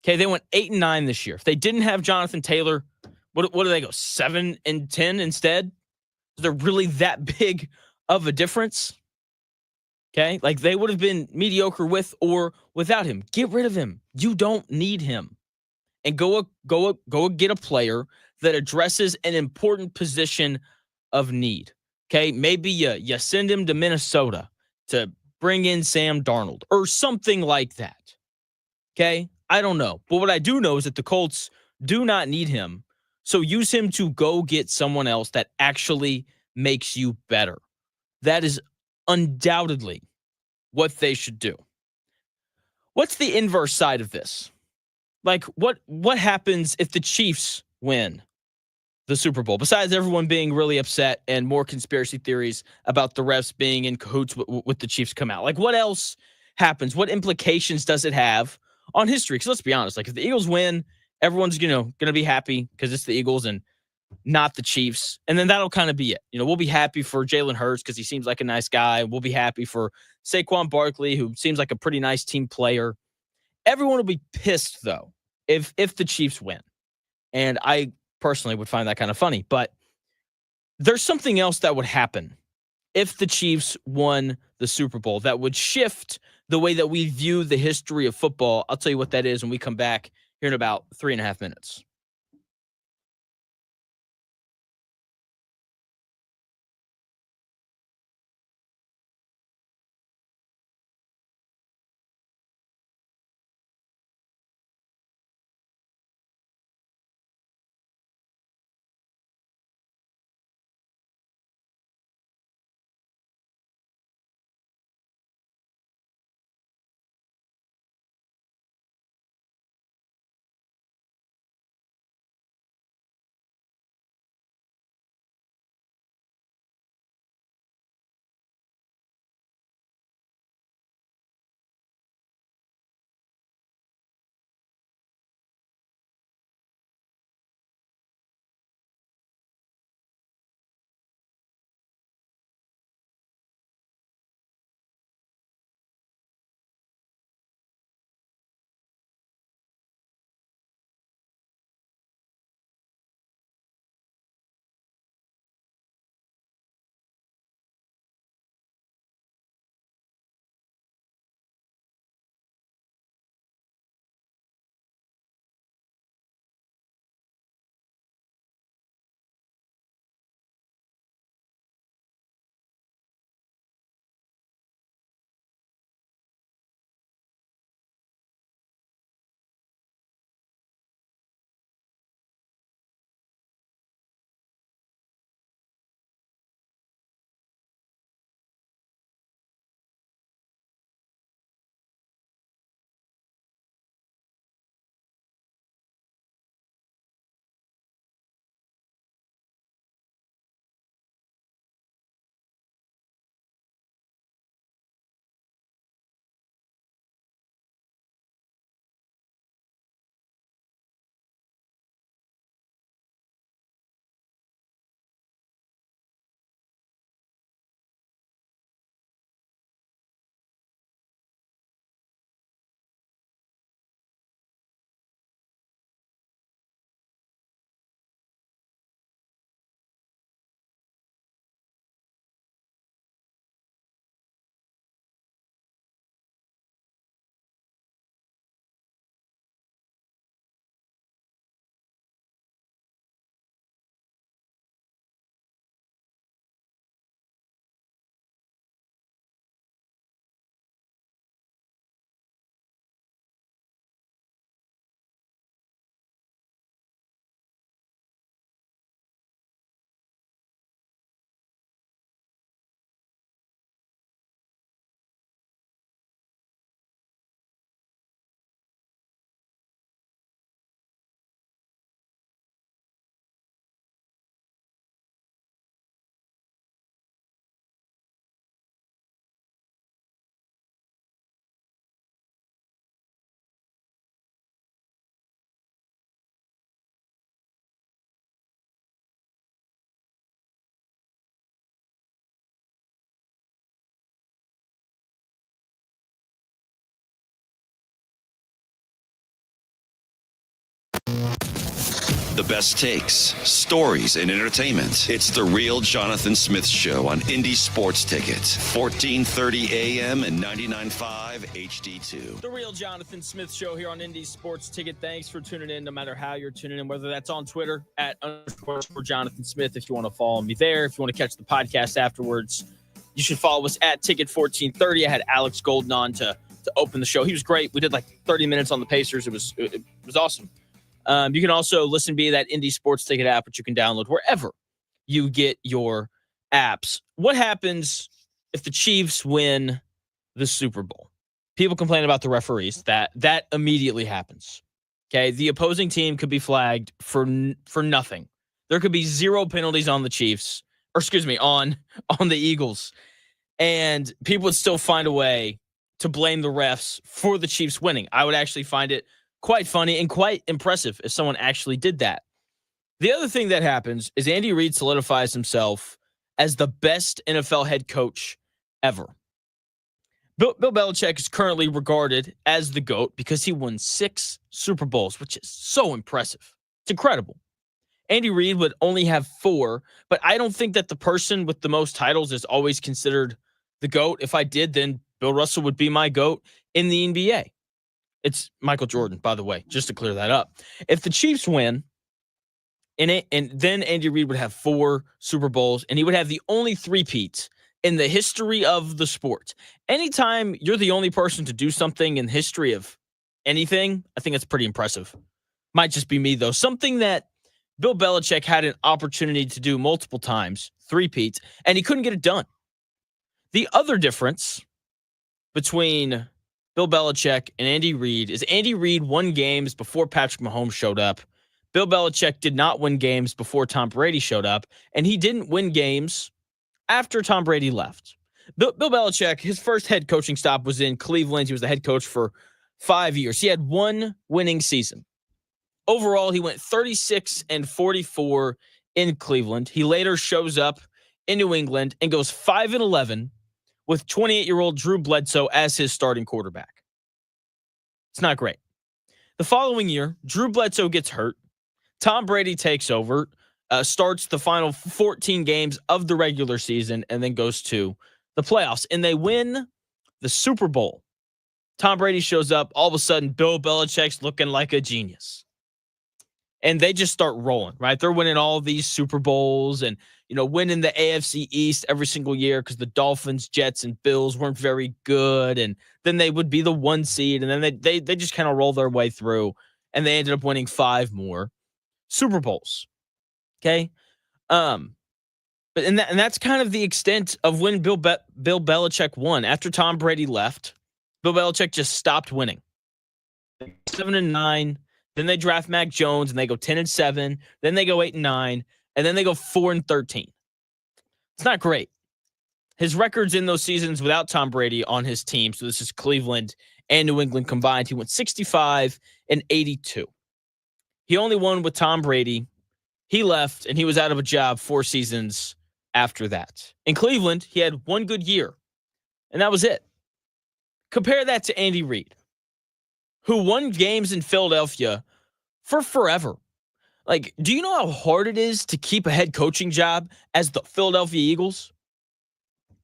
Okay, they went 8-9 this year. If they didn't have Jonathan Taylor, what do they go, 7-10 instead? Is there really that big of a difference? Okay, like, they would have been mediocre with or without him. Get rid of him. You don't need him. And go get a player that addresses an important position of need. Okay, maybe you send him to Minnesota to bring in Sam Darnold or something like that. Okay, I don't know. But what I do know is that the Colts do not need him. So use him to go get someone else that actually makes you better. That is undoubtedly what they should do. What's the inverse side of this? Like, what happens if the Chiefs win the Super Bowl? Besides everyone being really upset and more conspiracy theories about the refs being in cahoots with the Chiefs come out. Like, what else happens? What implications does it have on history? Because let's be honest, like, if the Eagles win, everyone's going to be happy because it's the Eagles and not the Chiefs. And then that'll kind of be it. We'll be happy for Jalen Hurts because he seems like a nice guy. We'll be happy for Saquon Barkley, who seems like a pretty nice team player. Everyone will be pissed, though, if the Chiefs win. And I personally would find that kind of funny. But there's something else that would happen if the Chiefs won the Super Bowl that would shift the way that we view the history of football. I'll tell you what that is when we come back here in about 3.5 minutes. The best takes, stories, and entertainment. It's The Real Jonathan Smith Show on Indy Sports Ticket. 1430 AM and 99.5 HD2. The Real Jonathan Smith Show here on Indy Sports Ticket. Thanks for tuning in, no matter how you're tuning in, whether that's on Twitter at _ Jonathan Smith if you want to follow me there. If you want to catch the podcast afterwards, you should follow us at Ticket1430. I had Alex Golden on to open the show. He was great. We did like 30 minutes on the Pacers. It was awesome. You can also listen via that Indy Sports Ticket app, which you can download wherever you get your apps. What happens if the Chiefs win the Super Bowl? People complain about the referees. That immediately happens. Okay, the opposing team could be flagged for nothing. There could be 0 penalties on the Chiefs, or excuse me, on the Eagles, and people would still find a way to blame the refs for the Chiefs winning. I would actually find it quite funny and quite impressive if someone actually did that. The other thing that happens is Andy Reid solidifies himself as the best NFL head coach ever. Bill Belichick is currently regarded as the GOAT because he won 6 Super Bowls, which is so impressive. It's incredible. Andy Reid would only have 4, but I don't think that the person with the most titles is always considered the GOAT. If I did, then Bill Russell would be my GOAT in the NBA. It's Michael Jordan, by the way, just to clear that up. If the Chiefs win, and then Andy Reid would have 4 Super Bowls, and he would have the only three-peat in the history of the sport. Anytime you're the only person to do something in the history of anything, I think that's pretty impressive. Might just be me, though. Something that Bill Belichick had an opportunity to do multiple times, three-peats, and he couldn't get it done. The other difference between Bill Belichick and Andy Reid is Andy Reid won games before Patrick Mahomes showed up. Bill Belichick did not win games before Tom Brady showed up, and he didn't win games after Tom Brady left. Bill Belichick, his first head coaching stop was in Cleveland. He was the head coach for 5 years. He had 1 winning season. Overall, he went 36-44 in Cleveland. He later shows up in New England and goes 5-11 with 28-year-old Drew Bledsoe as his starting quarterback. It's not great. The following year, Drew Bledsoe gets hurt. Tom Brady takes over, starts the final 14 games of the regular season, and then goes to the playoffs. And they win the Super Bowl. Tom Brady shows up. All of a sudden, Bill Belichick's looking like a genius. And they just start rolling, right? They're winning all these Super Bowls and, winning the AFC East every single year because the Dolphins, Jets, and Bills weren't very good. And then they would be the 1 seed. And then they just kind of roll their way through. And they ended up winning 5 more Super Bowls. Okay? But that's kind of the extent of when Bill Belichick won. After Tom Brady left, Bill Belichick just stopped winning. 7-9. Then they draft Mac Jones and they go 10-7. Then they go 8-9. And then they go 4-13. It's not great. His records in those seasons without Tom Brady on his team, so this is Cleveland and New England combined, he went 65-82. He only won with Tom Brady. He left, and he was out of a job 4 seasons after that. In Cleveland, he had 1 good year, and that was it. Compare that to Andy Reid, who won games in Philadelphia for forever. Like, do you know how hard it is to keep a head coaching job as the Philadelphia Eagles?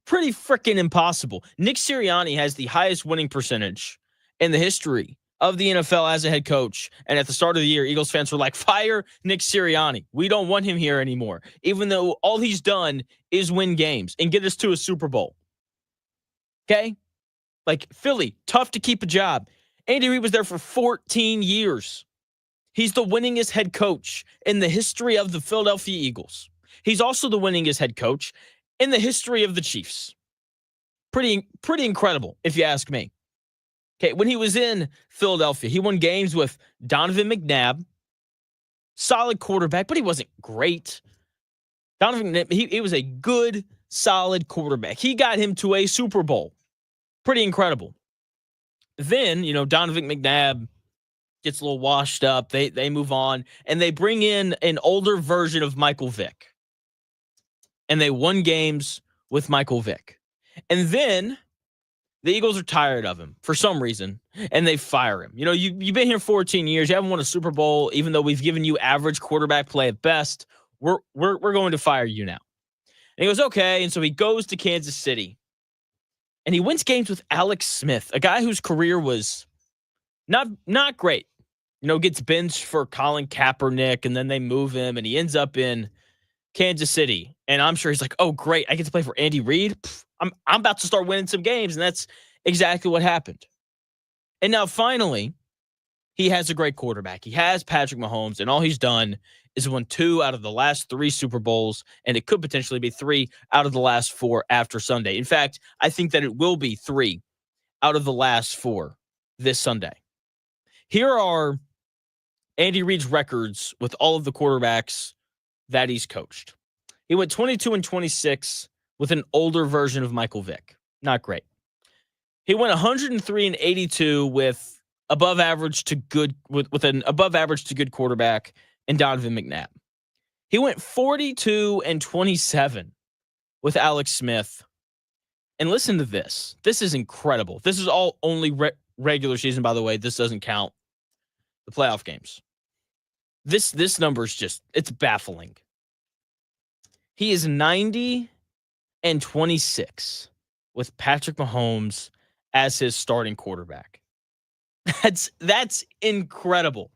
Pretty freaking impossible. Nick Sirianni has the highest winning percentage in the history of the NFL as a head coach. And at the start of the year, Eagles fans were like, fire Nick Sirianni. We don't want him here anymore, even though all he's done is win games and get us to a Super Bowl. Okay? Like, Philly, tough to keep a job. Andy Reid was there for 14 years. He's the winningest head coach in the history of the Philadelphia Eagles. He's also the winningest head coach in the history of the Chiefs. Pretty incredible, if you ask me. Okay, when he was in Philadelphia, he won games with Donovan McNabb, solid quarterback, but he wasn't great. Donovan McNabb, he was a good, solid quarterback. He got him to a Super Bowl. Pretty incredible. Then, Donovan McNabb gets a little washed up. They move on, and they bring in an older version of Michael Vick. And they won games with Michael Vick. And then The Eagles are tired of him for some reason, and they fire him. You've been here 14 years. You haven't won a Super Bowl, even though we've given you average quarterback play at best. We're going to fire you now. And he goes, okay. And so he goes to Kansas City, and he wins games with Alex Smith, a guy whose career was not great. Gets benched for Colin Kaepernick, and then they move him, and he ends up in Kansas City. And I'm sure he's like, oh, great, I get to play for Andy Reid. I'm about to start winning some games, and that's exactly what happened. And now finally, he has a great quarterback. He has Patrick Mahomes, and all he's done is won 2 out of the last 3 Super Bowls, and it could potentially be 3 out of the last 4 after Sunday. In fact, I think that it will be 3 out of the last 4 this Sunday. Here are Andy Reid's records with all of the quarterbacks that he's coached. He went 22-26 with an older version of Michael Vick. Not great. He went 103-82 with above average to good with an above average to good quarterback in Donovan McNabb. He went 42-27 with Alex Smith. And listen to this. This is incredible. This is all only regular season, by the way. This doesn't count the playoff games. This number is it's baffling. He is 90-26 with Patrick Mahomes as his starting quarterback. That's incredible.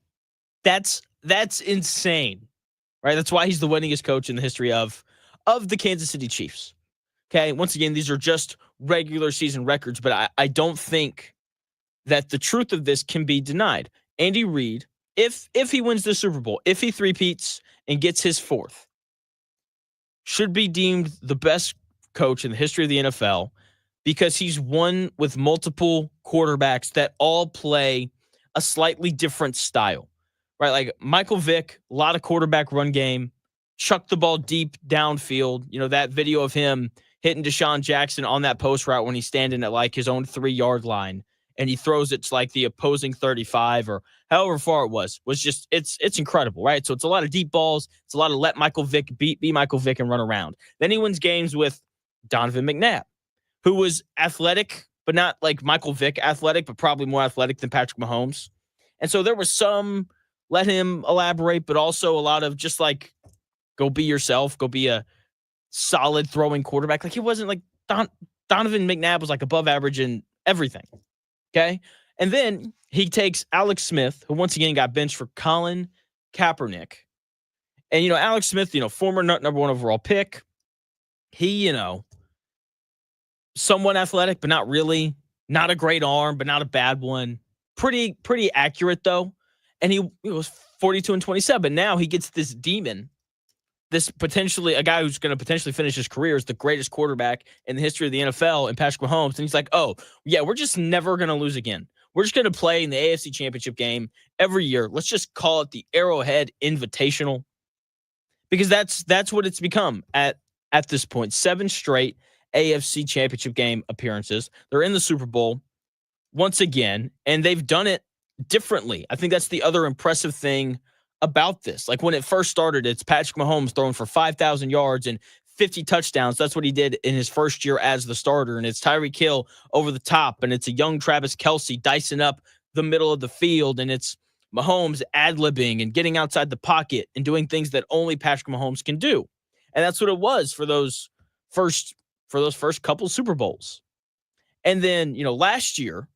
That's insane. Right? That's why he's the winningest coach in the history of the Kansas City Chiefs. Okay, once again, these are just regular season records, but I don't think that the truth of this can be denied. Andy Reid, if he wins the Super Bowl, if he three-peats and gets his 4th, should be deemed the best coach in the history of the NFL because he's won with multiple quarterbacks that all play a slightly different style, right? Like Michael Vick, a lot of quarterback run game, chuck the ball deep downfield. That video of him hitting Deshaun Jackson on that post route when he's standing at like his own 3-yard line and he throws it to like the opposing 35 or however far it was just, it's incredible, right? So it's a lot of deep balls. It's a lot of let Michael Vick be Michael Vick and run around. Then he wins games with Donovan McNabb, who was athletic, but not like Michael Vick athletic, but probably more athletic than Patrick Mahomes. And so there was some let him elaborate, but also a lot of just like, go be yourself, go be a solid throwing quarterback. Like he wasn't like Donovan McNabb was like above average in everything. Okay. And then he takes Alex Smith, who once again got benched for Colin Kaepernick. And, Alex Smith, former number 1 overall pick. He, somewhat athletic, but not really. Not a great arm, but not a bad one. Pretty accurate, though. And he was 42-27. Now he gets this demon, this potentially a guy who's going to potentially finish his career as the greatest quarterback in the history of the NFL in Patrick Mahomes. And he's like, oh, yeah, we're just never going to lose again. We're just going to play in the AFC Championship game every year. Let's just call it the Arrowhead Invitational because that's what it's become at this point. 7 straight AFC Championship game appearances. They're in the Super Bowl once again, and they've done it differently. I think that's the other impressive thing about this. Like when it first started, it's Patrick Mahomes throwing for 5,000 yards and 50 touchdowns. That's what he did in his first year as the starter. And it's Tyreek Hill over the top. And it's a young Travis Kelce dicing up the middle of the field. And it's Mahomes ad-libbing and getting outside the pocket and doing things that only Patrick Mahomes can do. And that's what it was for those first couple Super Bowls. And then, last year,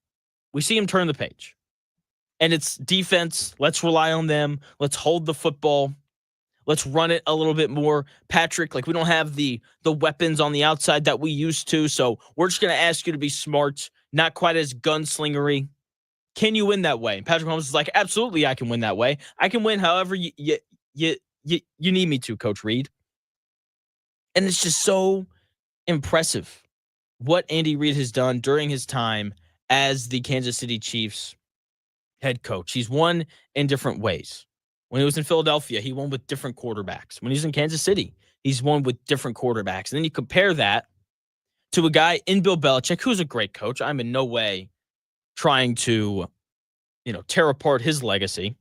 we see him turn the page. And it's defense. Let's rely on them. Let's hold the football. Let's run it a little bit more. Patrick, we don't have the weapons on the outside that we used to, so we're just going to ask you to be smart, not quite as gunslingery. Can you win that way? And Patrick Mahomes is like, absolutely, I can win that way. I can win however you need me to, Coach Reid. And it's just so impressive what Andy Reid has done during his time as the Kansas City Chiefs head coach. He's won in different ways. When he was in Philadelphia, he won with different quarterbacks. When he's in Kansas City, he's won with different quarterbacks. And then you compare that to a guy in Bill Belichick, who's a great coach. I'm in no way trying to, tear apart his legacy.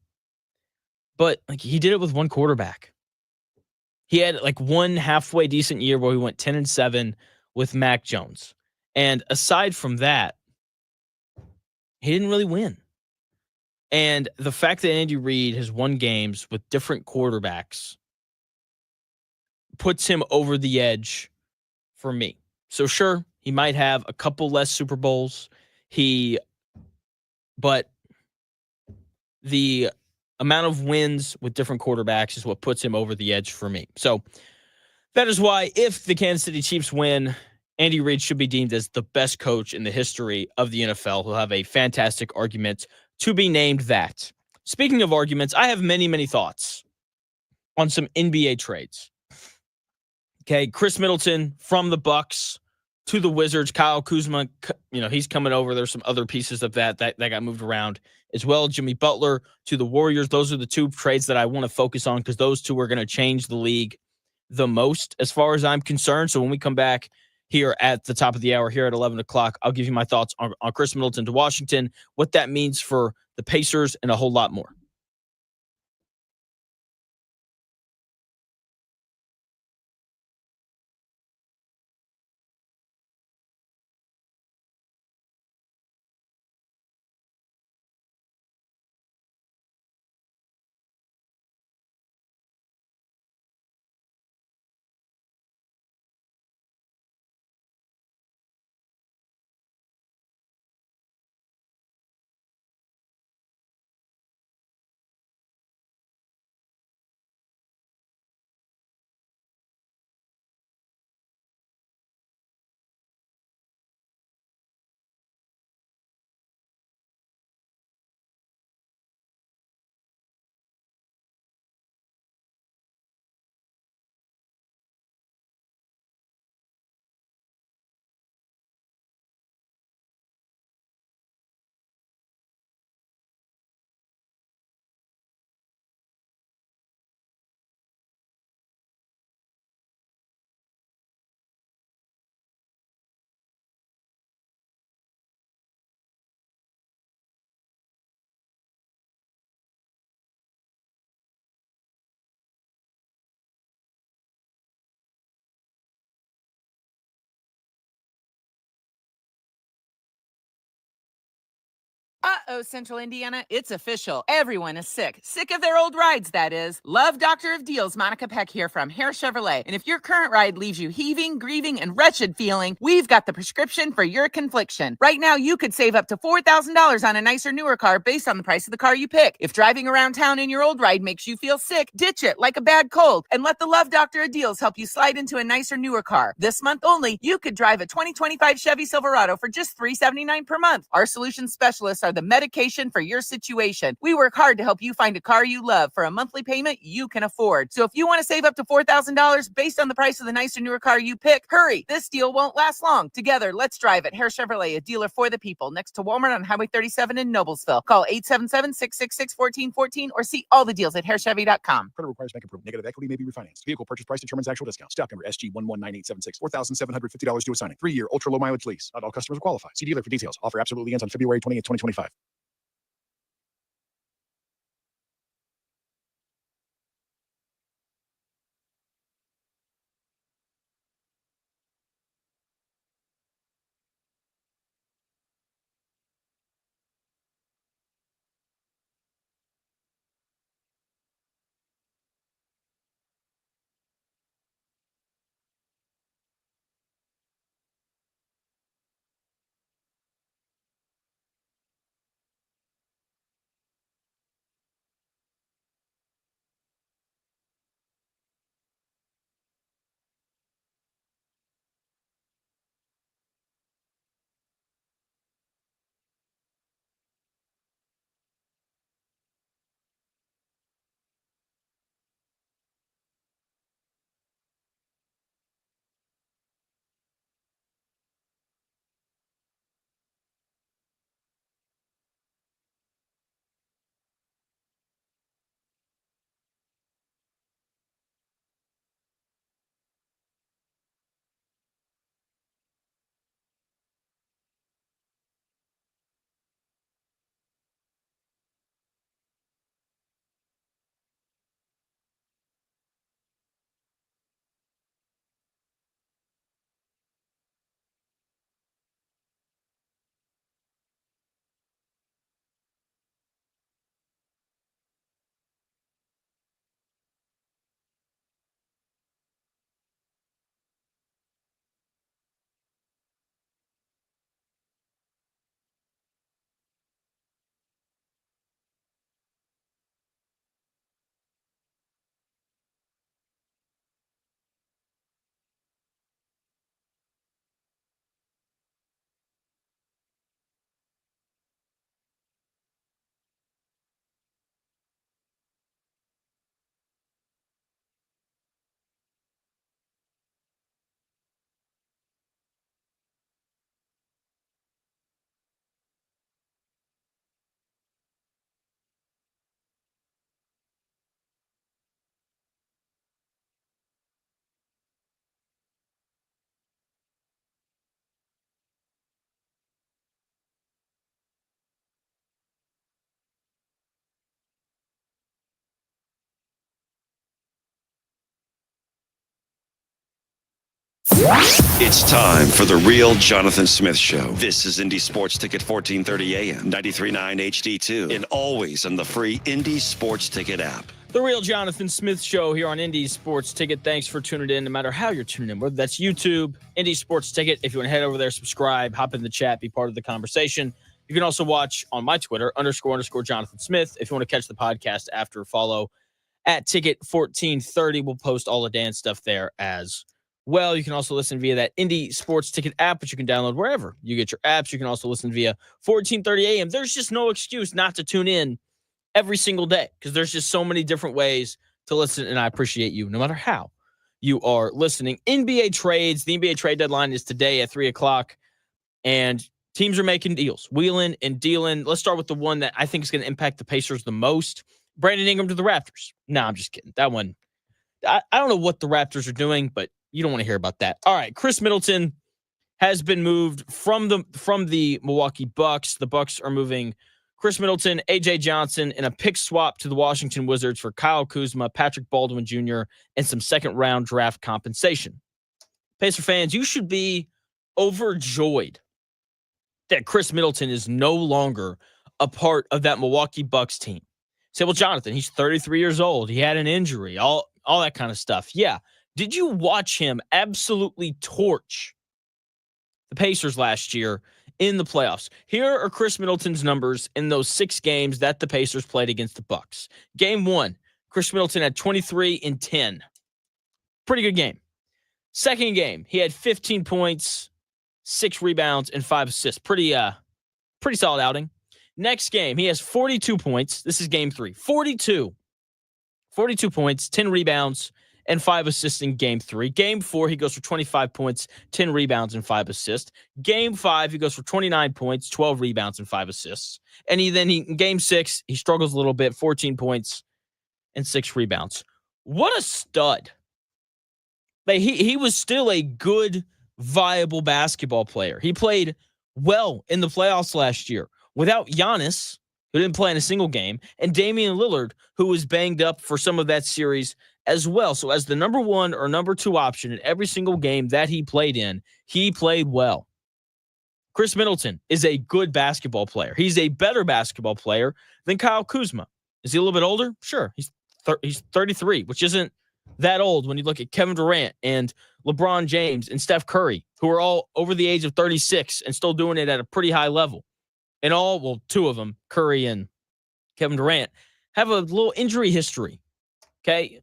But he did it with one quarterback. He had one halfway decent year where he went 10-7 with Mac Jones. And aside from that, He didn't really win. And the fact that Andy Reid has won games with different quarterbacks puts him over the edge for me. So sure, he might have a couple less Super Bowls. But the amount of wins with different quarterbacks is what puts him over the edge for me. So that is why if the Kansas City Chiefs win, Andy Reid should be deemed as the best coach in the history of the NFL. He'll have a fantastic argument to be named that. Speaking of arguments, I have many, many thoughts on some NBA trades. Okay, Chris Middleton from the Bucks to the Wizards. Kyle Kuzma, he's coming over. There's some other pieces of that got moved around as well. Jimmy Butler to the Warriors. Those are the two trades that I want to focus on because those two are going to change the league the most as far as I'm concerned. So when we come back here at the top of the hour here at 11 o'clock, I'll give you my thoughts on Chris Middleton to Washington, what that means for the Pacers, and a whole lot more. Uh-oh, Central Indiana, it's official. Everyone is sick. Sick of their old rides, that is. Love Doctor of Deals, Monica Peck here from Hare Chevrolet. And if your current ride leaves you heaving, grieving, and wretched feeling, we've got the prescription for your confliction. Right now, you could save up to $4,000 on a nicer, newer car based on the price of the car you pick. If driving around town in your old ride makes you feel sick, ditch it like a bad cold and let the Love Doctor of Deals help you slide into a nicer, newer car. This month only, you could drive a 2025 Chevy Silverado for just $379 per month. Our solution specialists are the medication for your situation. We work hard to help you find a car you love for a monthly payment you can afford. So if you want to save up to $4,000 based on the price of the nicer, newer car you pick, hurry. This deal won't last long. Together, let's drive it. Hare Chevrolet, a dealer for the people, next to Walmart on Highway 37 in Noblesville. Call 877-666-1414 or see all the deals at harechevy.com. Credit requires bank approval. Negative equity may be refinanced. Vehicle purchase price determines actual discount. Stock number SG119876. $4,750 due assigning. 3-year ultra low mileage lease. Not all customers will qualify. See dealer for details. Offer absolutely ends on February 28, 2025. It's time for the real Jonathan Smith Show. This is Indy Sports Ticket 1430 AM, 93.9 HD2, and always on the free Indy Sports Ticket app. The real Jonathan Smith Show here on Indy Sports Ticket. Thanks for tuning in, no matter how you're tuning in, whether that's YouTube, Indy Sports Ticket. If you want to head over there, subscribe, hop in the chat, be part of the conversation. You can also watch on my Twitter, _ Jonathan Smith. If you want to catch the podcast after, follow at Ticket 1430. We'll post all the dance stuff there as well. You can also listen via that Indy Sports Ticket app, which you can download wherever you get your apps. You can also listen via 1430 AM. There's just no excuse not to tune in every single day because there's just so many different ways to listen, and I appreciate you no matter how you are listening. NBA trades. The NBA trade deadline is today at 3 o'clock, and teams are making deals, wheeling and dealing. Let's start with the one that I think is going to impact the Pacers the most. Brandon Ingram to the Raptors. No, I'm just kidding. That one, I don't know what the Raptors are doing, but you don't want to hear about that. All right, Chris Middleton has been moved from the Milwaukee Bucks. The Bucks are moving Chris Middleton, A.J. Johnson, and a pick swap to the Washington Wizards for Kyle Kuzma, Patrick Baldwin Jr., and some second-round draft compensation. Pacer fans, you should be overjoyed that Chris Middleton is no longer a part of that Milwaukee Bucks team. Say, well, Jonathan, he's 33 years old. He had an injury, all that kind of stuff. Yeah. Did you watch him absolutely torch the Pacers last year in the playoffs? Here are Chris Middleton's numbers in those 6 games that the Pacers played against the Bucks. Game 1, Chris Middleton had 23 and 10. Pretty good game. Second game, he had 15 points, 6 rebounds, and 5 assists. Pretty solid outing. Next game, he has 42 points. This is game 3. 42 points, 10 rebounds, and 5 assists in game 3. Game 4, he goes for 25 points, 10 rebounds, and 5 assists. Game 5, he goes for 29 points, 12 rebounds, and 5 assists. And in game 6, he struggles a little bit, 14 points and 6 rebounds. What a stud. Like he was still a good, viable basketball player. He played well in the playoffs last year without Giannis, who didn't play in a single game, and Damian Lillard, who was banged up for some of that series as well. So as the number 1 or number 2 option in every single game that he played in, he played well. Chris Middleton is a good basketball player. He's a better basketball player than Kyle Kuzma. Is he a little bit older? Sure. He's 33, which isn't that old when you look at Kevin Durant and LeBron James and Steph Curry, who are all over the age of 36 and still doing it at a pretty high level. And 2 of them, Curry and Kevin Durant, have a little injury history. Okay.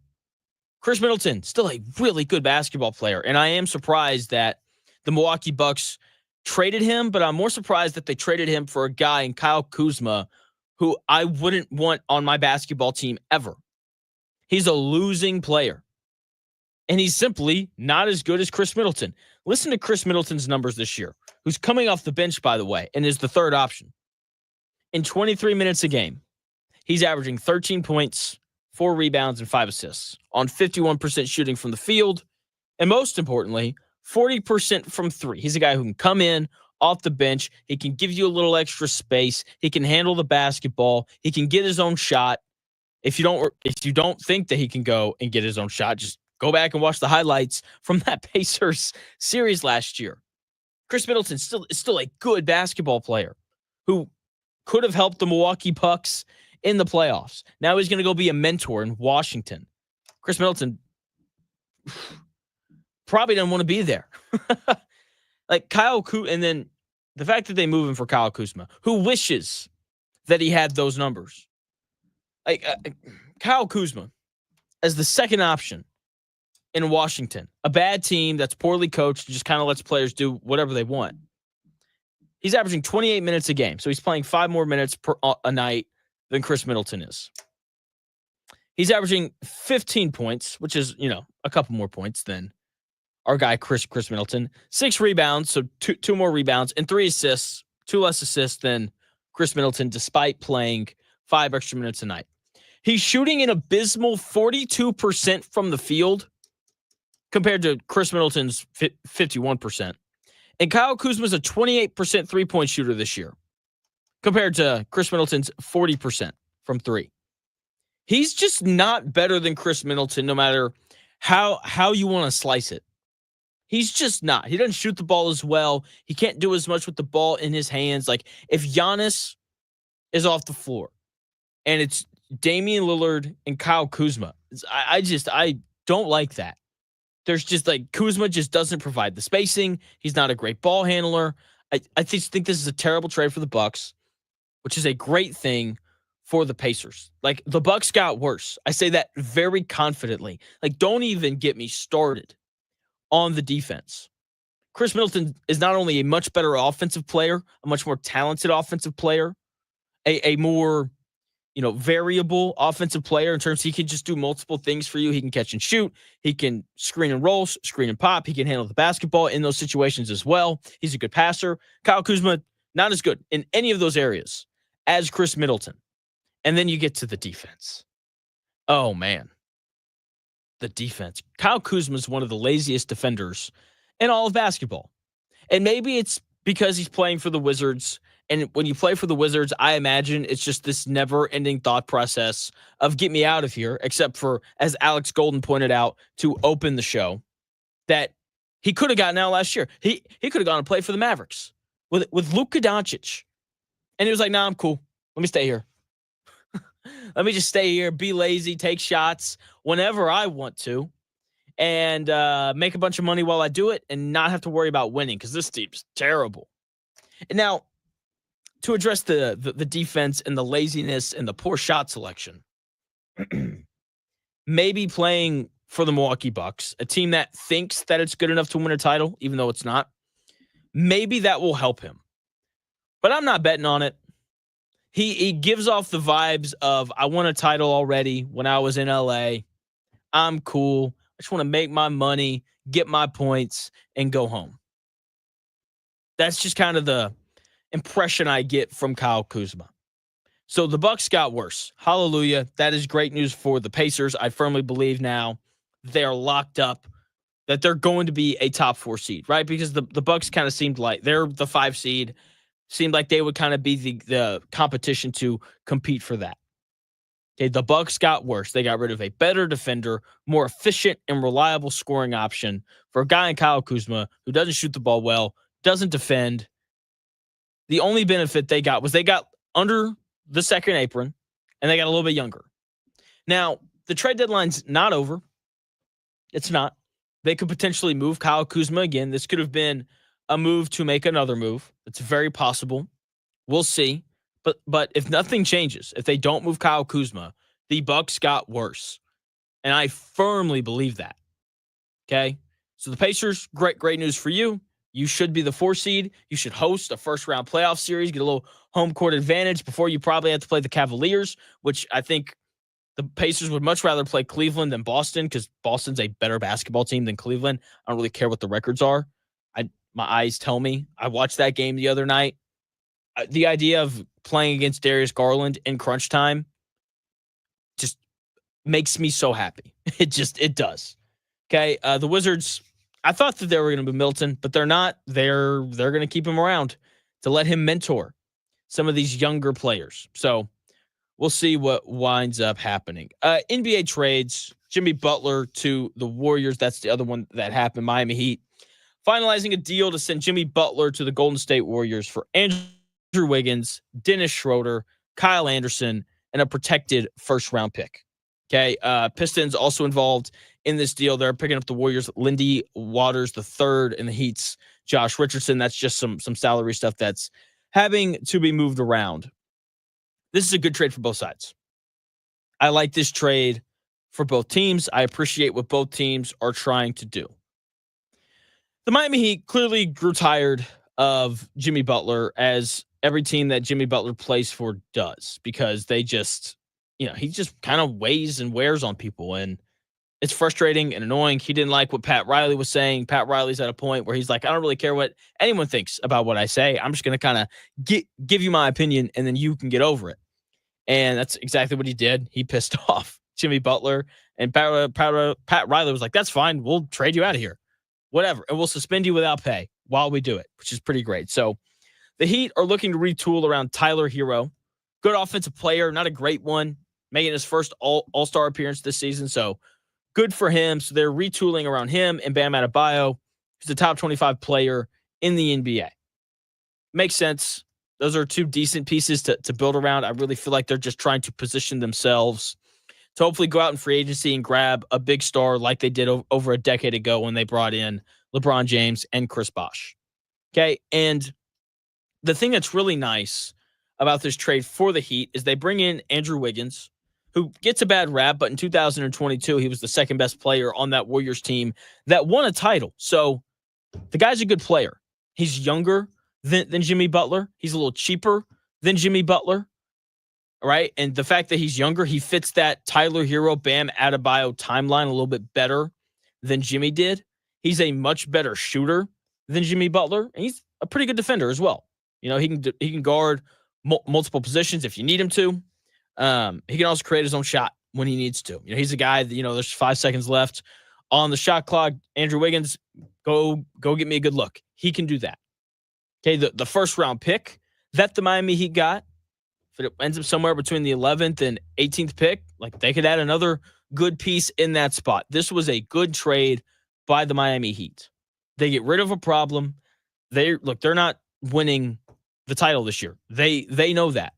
Chris Middleton, still a really good basketball player. And I am surprised that the Milwaukee Bucks traded him, but I'm more surprised that they traded him for a guy in Kyle Kuzma who I wouldn't want on my basketball team ever. He's a losing player. And he's simply not as good as Chris Middleton. Listen to Chris Middleton's numbers this year, who's coming off the bench, by the way, and is the third option. In 23 minutes a game, he's averaging 13 points, 4 rebounds, and 5 assists on 51% shooting from the field. And most importantly, 40% from 3. He's a guy who can come in off the bench. He can give you a little extra space. He can handle the basketball. He can get his own shot. If you don't think that he can go and get his own shot, just go back and watch the highlights from that Pacers series last year. Chris Middleton is still a good basketball player who could have helped the Milwaukee Bucks in the playoffs. Now he's going to go be a mentor in Washington. Chris Middleton probably doesn't want to be there. Like and then the fact that they move him for Kyle Kuzma, who wishes that he had those numbers. Like Kyle Kuzma as the second option in Washington, a bad team that's poorly coached, just kind of lets players do whatever they want. He's averaging 28 minutes a game, so he's playing 5 more minutes a night than Chris Middleton is. He's averaging 15 points, which is, a couple more points than our guy Chris Middleton. 6 rebounds, so two more rebounds, and 3 assists, 2 less assists than Chris Middleton, despite playing 5 extra minutes a night. He's shooting an abysmal 42% from the field compared to Chris Middleton's 51%. And Kyle Kuzma's a 28% three-point shooter this year compared to Chris Middleton's 40% from 3. He's just not better than Chris Middleton no matter how you want to slice it. He's just not. He doesn't shoot the ball as well. He can't do as much with the ball in his hands. Like, if Giannis is off the floor and it's Damian Lillard and Kyle Kuzma, I don't like that. There's just like Kuzma just doesn't provide the spacing. He's not a great ball handler. I just think this is a terrible trade for the Bucks, which is a great thing for the Pacers. Like, the Bucks got worse. I say that very confidently. Like, don't even get me started on the defense. Chris Middleton is not only a much better offensive player, a much more talented offensive player, a more variable offensive player in terms he can just do multiple things for you. He can catch and shoot. He can screen and roll, screen and pop. He can handle the basketball in those situations as well. He's a good passer. Kyle Kuzma, not as good in any of those areas as Chris Middleton. And then you get to the defense. Oh, man. The defense. Kyle Kuzma is one of the laziest defenders in all of basketball. And maybe it's because he's playing for the Wizards. And when you play for the Wizards, I imagine it's just this never-ending thought process of get me out of here, except for, as Alex Golden pointed out to open the show, that he could have gotten out last year. He could have gone and played for the Mavericks with Luka Doncic. And he was like, nah, I'm cool. Let me stay here. Let me just stay here, be lazy, take shots whenever I want to, and make a bunch of money while I do it and not have to worry about winning because this team's terrible. And now, to address the defense and the laziness and the poor shot selection, maybe playing for the Milwaukee Bucks, a team that thinks that it's good enough to win a title, even though it's not, maybe that will help him. But I'm not betting on it. He gives off the vibes of, I won a title already when I was in LA. I'm cool. I just want to make my money, get my points, and go home. That's just kind of the impression I get from Kyle Kuzma. So the Bucks got worse. Hallelujah. That is great news for the Pacers. I firmly believe now they are locked up, that they're going to be a top 4 seed, right? Because the Bucks kind of seemed like they're the 5 seed. Seemed like they would kind of be the competition to compete for that. Okay, the Bucks got worse. They got rid of a better defender, more efficient and reliable scoring option for a guy in Kyle Kuzma who doesn't shoot the ball well, doesn't defend. The only benefit they got was they got under the second apron and they got a little bit younger. Now, the trade deadline's not over. It's not. They could potentially move Kyle Kuzma again. This could have been a move to make another move. It's very possible. We'll see. But if nothing changes, if they don't move Kyle Kuzma, the Bucks got worse. And I firmly believe that. Okay? So the Pacers, great news for you. You should be the 4 seed. You should host a first-round playoff series, get a little home court advantage before you probably have to play the Cavaliers, which I think the Pacers would much rather play Cleveland than Boston because Boston's a better basketball team than Cleveland. I don't really care what the records are. My eyes tell me. I watched that game the other night. The idea of playing against Darius Garland in crunch time just makes me so happy. It does. Okay, the Wizards, I thought that they were going to be Milton, but they're not. They're going to keep him around to let him mentor some of these younger players. So we'll see what winds up happening. NBA trades, Jimmy Butler to the Warriors. That's the other one that happened. Miami Heat finalizing a deal to send Jimmy Butler to the Golden State Warriors for Andrew Wiggins, Dennis Schroeder, Kyle Anderson, and a protected first-round pick. Okay, Pistons also involved in this deal. They're picking up the Warriors' Lindy Waters III and the Heat's Josh Richardson. That's just some salary stuff that's having to be moved around. This is a good trade for both sides. I like this trade for both teams. I appreciate what both teams are trying to do. The Miami Heat clearly grew tired of Jimmy Butler, as every team that Jimmy Butler plays for does, because they just, he just kind of weighs and wears on people, and it's frustrating and annoying. He didn't like what Pat Riley was saying. Pat Riley's at a point where he's like, I don't really care what anyone thinks about what I say. I'm just going to kind of give you my opinion, and then you can get over it. And that's exactly what he did. He pissed off Jimmy Butler, and Pat Riley was like, that's fine. We'll trade you out of here. Whatever. And we'll suspend you without pay while we do it, which is pretty great. So the Heat are looking to retool around Tyler Hero. Good offensive player, not a great one, making his first all-star appearance this season. So good for him. So they're retooling around him and Bam Adebayo, He's a top 25 player in the NBA. Makes sense. Those are two decent pieces to build around. I really feel like they're just trying to position themselves to hopefully go out in free agency and grab a big star like they did over a decade ago when they brought in LeBron James and Chris Bosh. Okay, and the thing that's really nice about this trade for the Heat is they bring in Andrew Wiggins, who gets a bad rap, but in 2022, he was the second best player on that Warriors team that won a title. So the guy's a good player. He's younger than Jimmy Butler. He's a little cheaper than Jimmy Butler, right? And the fact that he's younger, he fits that Tyler Hero, Bam Adebayo timeline a little bit better than Jimmy did. He's a much better shooter than Jimmy Butler, and he's a pretty good defender as well. You know, he can guard multiple positions if you need him to. He can also create his own shot when he needs to. You know, he's a guy that, you know, there's 5 seconds left on the shot clock. Andrew Wiggins, go get me a good look. He can do that. Okay, the first round pick that the Miami Heat got, if it ends up somewhere between the 11th and 18th pick, like they could add another good piece in that spot. This was a good trade by the Miami Heat. They get rid of a problem. They're not winning the title this year. They know that.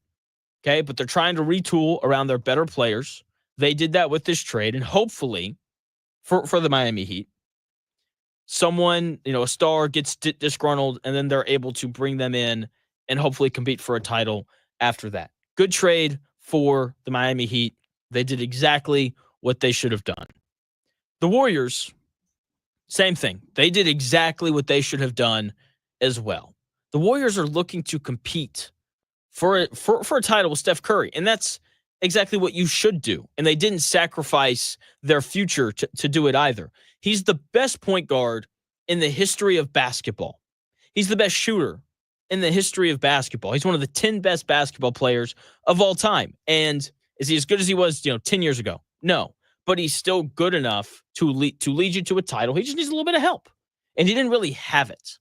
Okay, but they're trying to retool around their better players. They did that with this trade, and hopefully for the Miami Heat, someone, you know, a star gets disgruntled, and then they're able to bring them in and hopefully compete for a title after that. Good trade for the Miami Heat. They did exactly what they should have done. The Warriors, same thing. They did exactly what they should have done as well. The Warriors are looking to compete for a title with Steph Curry, and that's exactly what you should do. And they didn't sacrifice their future to do it either. He's the best point guard in the history of basketball. He's the best shooter in the history of basketball. He's one of the 10 best basketball players of all time. And is he as good as he was, 10 years ago? No, but he's still good enough to lead you to a title. He just needs a little bit of help, and he didn't really have it.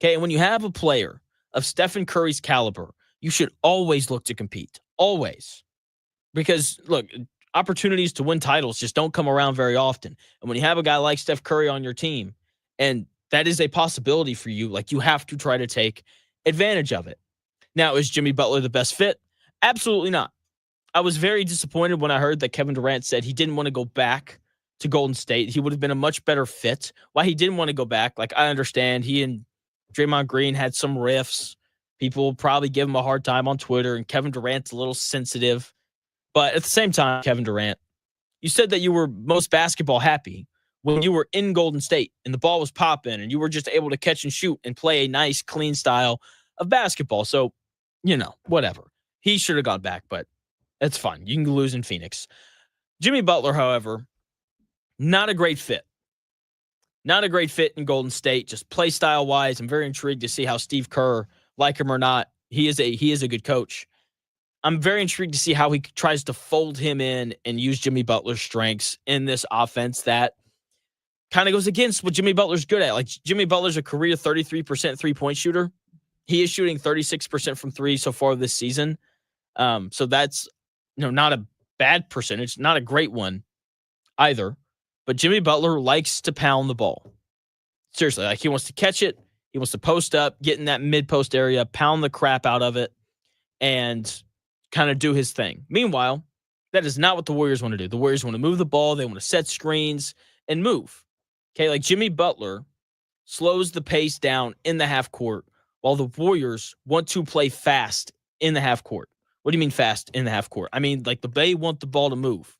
Okay, and when you have a player of Stephen Curry's caliber, you should always look to compete. Always. Because, look, opportunities to win titles just don't come around very often. And when you have a guy like Steph Curry on your team, and that is a possibility for you, like, you have to try to take advantage of it. Now, is Jimmy Butler the best fit? Absolutely not. I was very disappointed when I heard that Kevin Durant said he didn't want to go back to Golden State. He would have been a much better fit. Why he didn't want to go back, like, I understand. He and Draymond Green had some riffs. People probably give him a hard time on Twitter, and Kevin Durant's a little sensitive. But at the same time, Kevin Durant, you said that you were most basketball happy when you were in Golden State and the ball was popping and you were just able to catch and shoot and play a nice, clean style of basketball. So, whatever. He should have gone back, but it's fine. You can lose in Phoenix. Jimmy Butler, however, not a great fit. Not a great fit in Golden State, just play style wise. I'm very intrigued to see how Steve Kerr, like him or not, he is a good coach. I'm very intrigued to see how he tries to fold him in and use Jimmy Butler's strengths in this offense that kind of goes against what Jimmy Butler's good at. Like, Jimmy Butler's a career 33% three-point shooter. He is shooting 36% from three so far this season. So that's, not a bad percentage, not a great one either. But Jimmy Butler likes to pound the ball. Seriously, like, he wants to catch it. He wants to post up, get in that mid-post area, pound the crap out of it, and kind of do his thing. Meanwhile, that is not what the Warriors want to do. The Warriors want to move the ball. They want to set screens and move. Okay, like, Jimmy Butler slows the pace down in the half court while the Warriors want to play fast in the half court. What do you mean fast in the half court? I mean, like, they want the ball to move.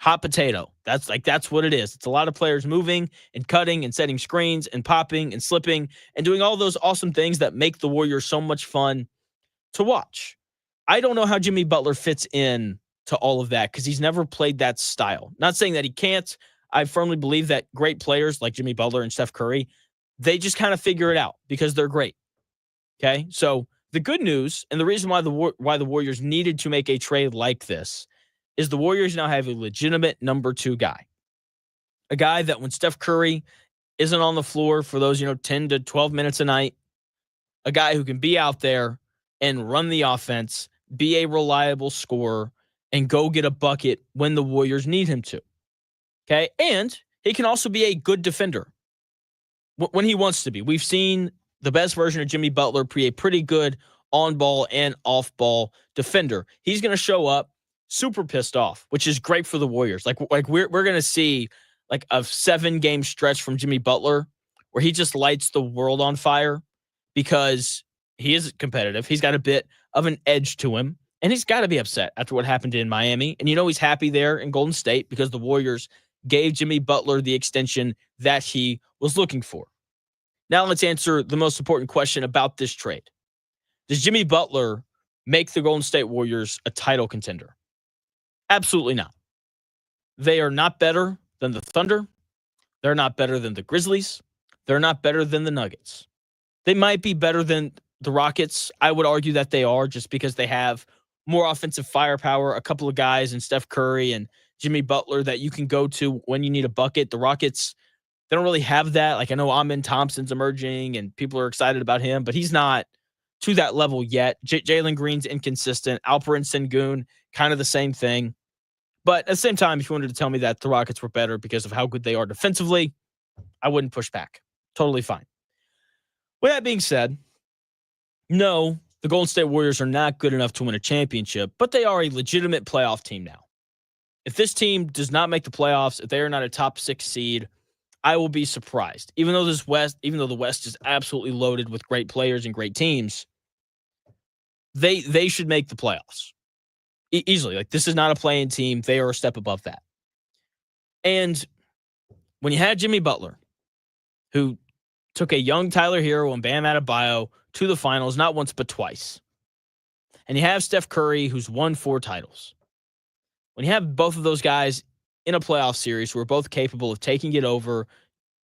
Hot potato. That's what it is. It's a lot of players moving and cutting and setting screens and popping and slipping and doing all those awesome things that make the Warriors so much fun to watch. I don't know how Jimmy Butler fits in to all of that because he's never played that style. Not saying that he can't. I firmly believe that great players like Jimmy Butler and Steph Curry, they just kind of figure it out because they're great. Okay? So the good news, and the reason why the Warriors needed to make a trade like this, is the Warriors now have a legitimate number 2 guy. A guy that when Steph Curry isn't on the floor for those, 10 to 12 minutes a night, a guy who can be out there and run the offense, be a reliable scorer, and go get a bucket when the Warriors need him to. Okay? And he can also be a good defender. when he wants to be. We've seen the best version of Jimmy Butler be a pretty good on-ball and off-ball defender. He's going to show up super pissed off, which is great for the Warriors. Like we're going to see like a 7-game stretch from Jimmy Butler where he just lights the world on fire because he is competitive. He's got a bit of an edge to him, and he's got to be upset after what happened in Miami. And he's happy there in Golden State because the Warriors gave Jimmy Butler the extension that he was looking for. Now let's answer the most important question about this trade. Does Jimmy Butler make the Golden State Warriors a title contender? Absolutely not. They are not better than the Thunder. They're not better than the Grizzlies. They're not better than the Nuggets. They might be better than the Rockets. I would argue that they are just because they have more offensive firepower, a couple of guys in Steph Curry and Jimmy Butler that you can go to when you need a bucket. The Rockets, they don't really have that. Like I know Amin Thompson's emerging and people are excited about him, but he's not to that level yet. Jalen Green's inconsistent. Alperen Sengun, kind of the same thing. But at the same time, if you wanted to tell me that the Rockets were better because of how good they are defensively, I wouldn't push back. Totally fine. With that being said, no, the Golden State Warriors are not good enough to win a championship, but they are a legitimate playoff team now. If this team does not make the playoffs, if they are not a top 6 seed, I will be surprised. Even though the West is absolutely loaded with great players and great teams, they should make the playoffs. Easily. Like this is not a play-in team. They are a step above that. And when you had Jimmy Butler, who took a young Tyler Hero and Bam Adebayo to the finals, not once but twice. And you have Steph Curry, who's won 4 titles. When you have both of those guys in a playoff series who are both capable of taking it over,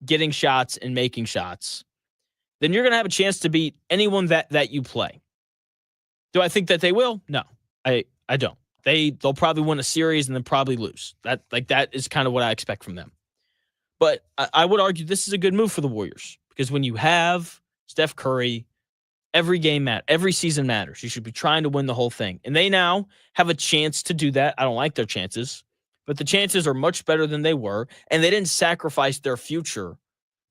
getting shots and making shots, then you're going to have a chance to beat anyone that you play. Do I think that they will? No, I don't. They'll probably win a series and then probably lose. That is kind of what I expect from them. But I would argue this is a good move for the Warriors because when you have Steph Curry, every season matters. You should be trying to win the whole thing. And they now have a chance to do that. I don't like their chances, but the chances are much better than they were. And they didn't sacrifice their future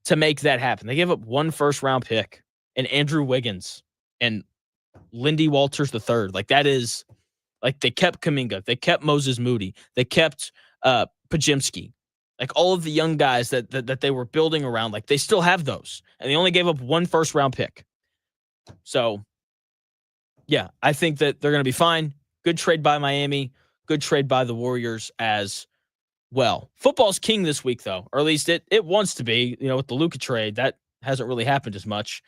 to make that happen. They gave up 1 first-round pick and Andrew Wiggins and Lindy Walters III. Like that is like they kept Kuminga. They kept Moses Moody. They kept Pajimski. Like all of the young guys that they were building around, like they still have those. And they only gave up 1 first-round pick. So, yeah, I think that they're going to be fine. Good trade by Miami. Good trade by the Warriors as well. Football's king this week, though, or at least it wants to be. With the Luka trade, that hasn't really happened as much.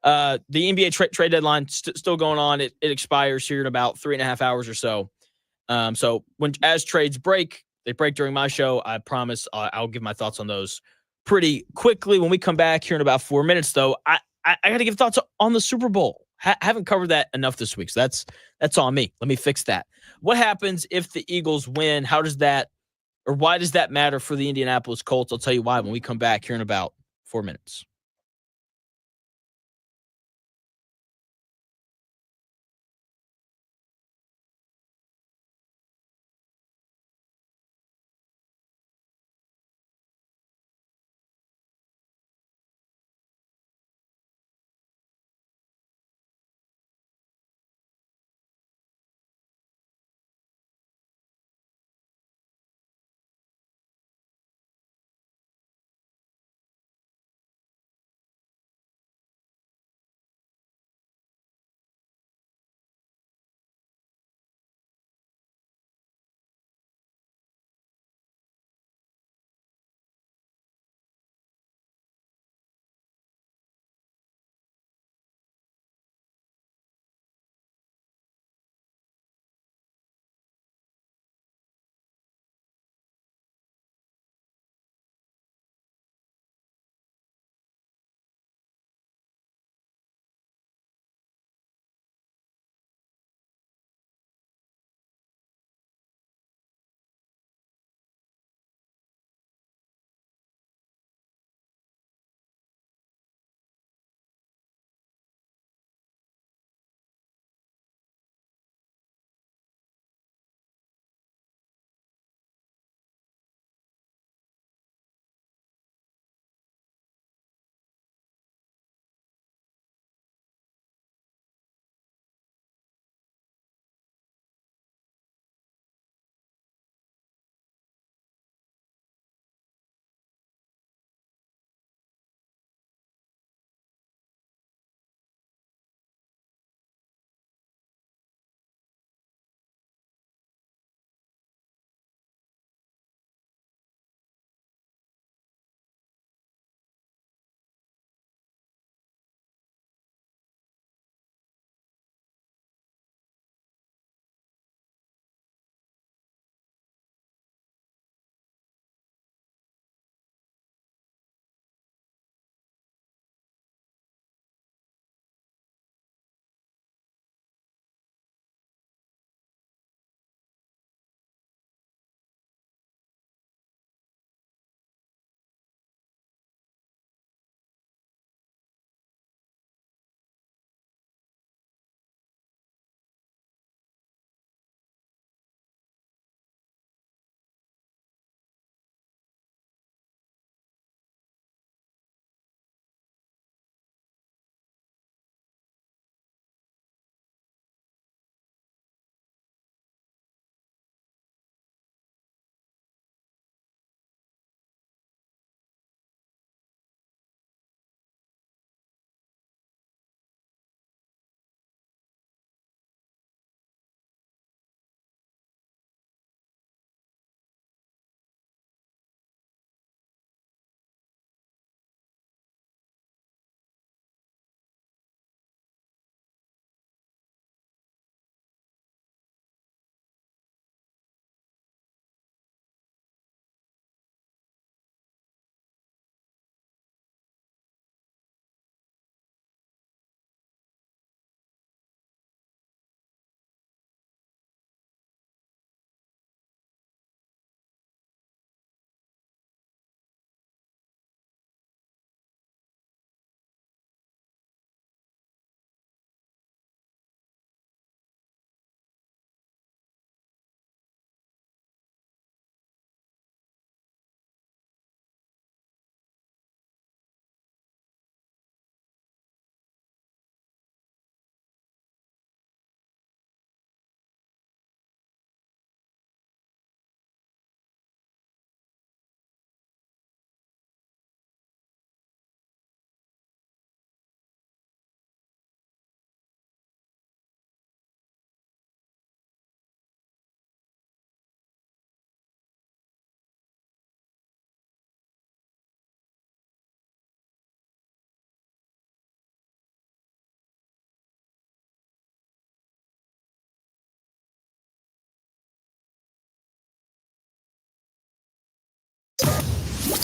The NBA trade deadline still going on. It expires here in about 3.5 hours or so. So as trades break, they break during my show. I promise I'll give my thoughts on those pretty quickly. When we come back here in about 4 minutes, though, I got to give thoughts on the Super Bowl. Haven't covered that enough this week, so that's on me. Let me fix that. What happens if the Eagles win? Why does that matter for the Indianapolis Colts? I'll tell you why when we come back here in about 4 minutes.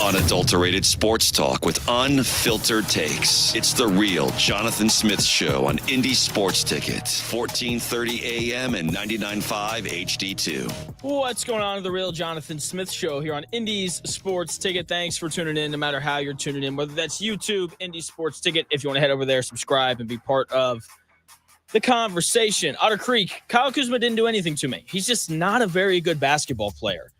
Unadulterated sports talk with unfiltered takes. It's the real Jonathan Smith Show on Indy Sports Ticket, 1430 AM and 99.5 HD2. What's going on in the real Jonathan Smith Show here on Indy's Sports Ticket? Thanks for tuning in, no matter how you're tuning in, whether that's YouTube, Indy Sports Ticket. If you want to head over there, subscribe, and be part of the conversation. Otter Creek, Kyle Kuzma didn't do anything to me. He's just not a very good basketball player.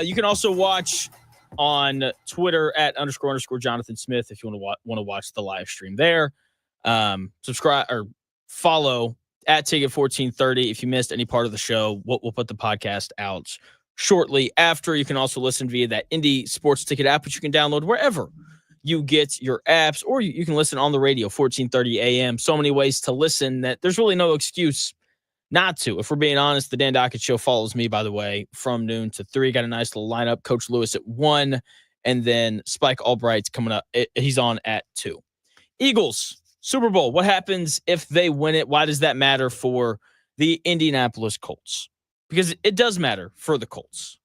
You can also watch on Twitter at __ Jonathan Smith if you want to watch the live stream there. Subscribe or follow at Ticket 1430 if you missed any part of the show. We'll put the podcast out shortly after. You can also listen via that Indy Sports Ticket app, which you can download wherever you get your apps, or you can listen on the radio, 1430 AM. So many ways to listen that there's really no excuse not to. If we're being honest, the Dan Dockett Show follows me, by the way, from noon to 3. Got a nice little lineup. Coach Lewis at 1, and then Spike Albright's coming up. He's on at 2. Eagles, Super Bowl. What happens if they win it? Why does that matter for the Indianapolis Colts? Because it does matter for the Colts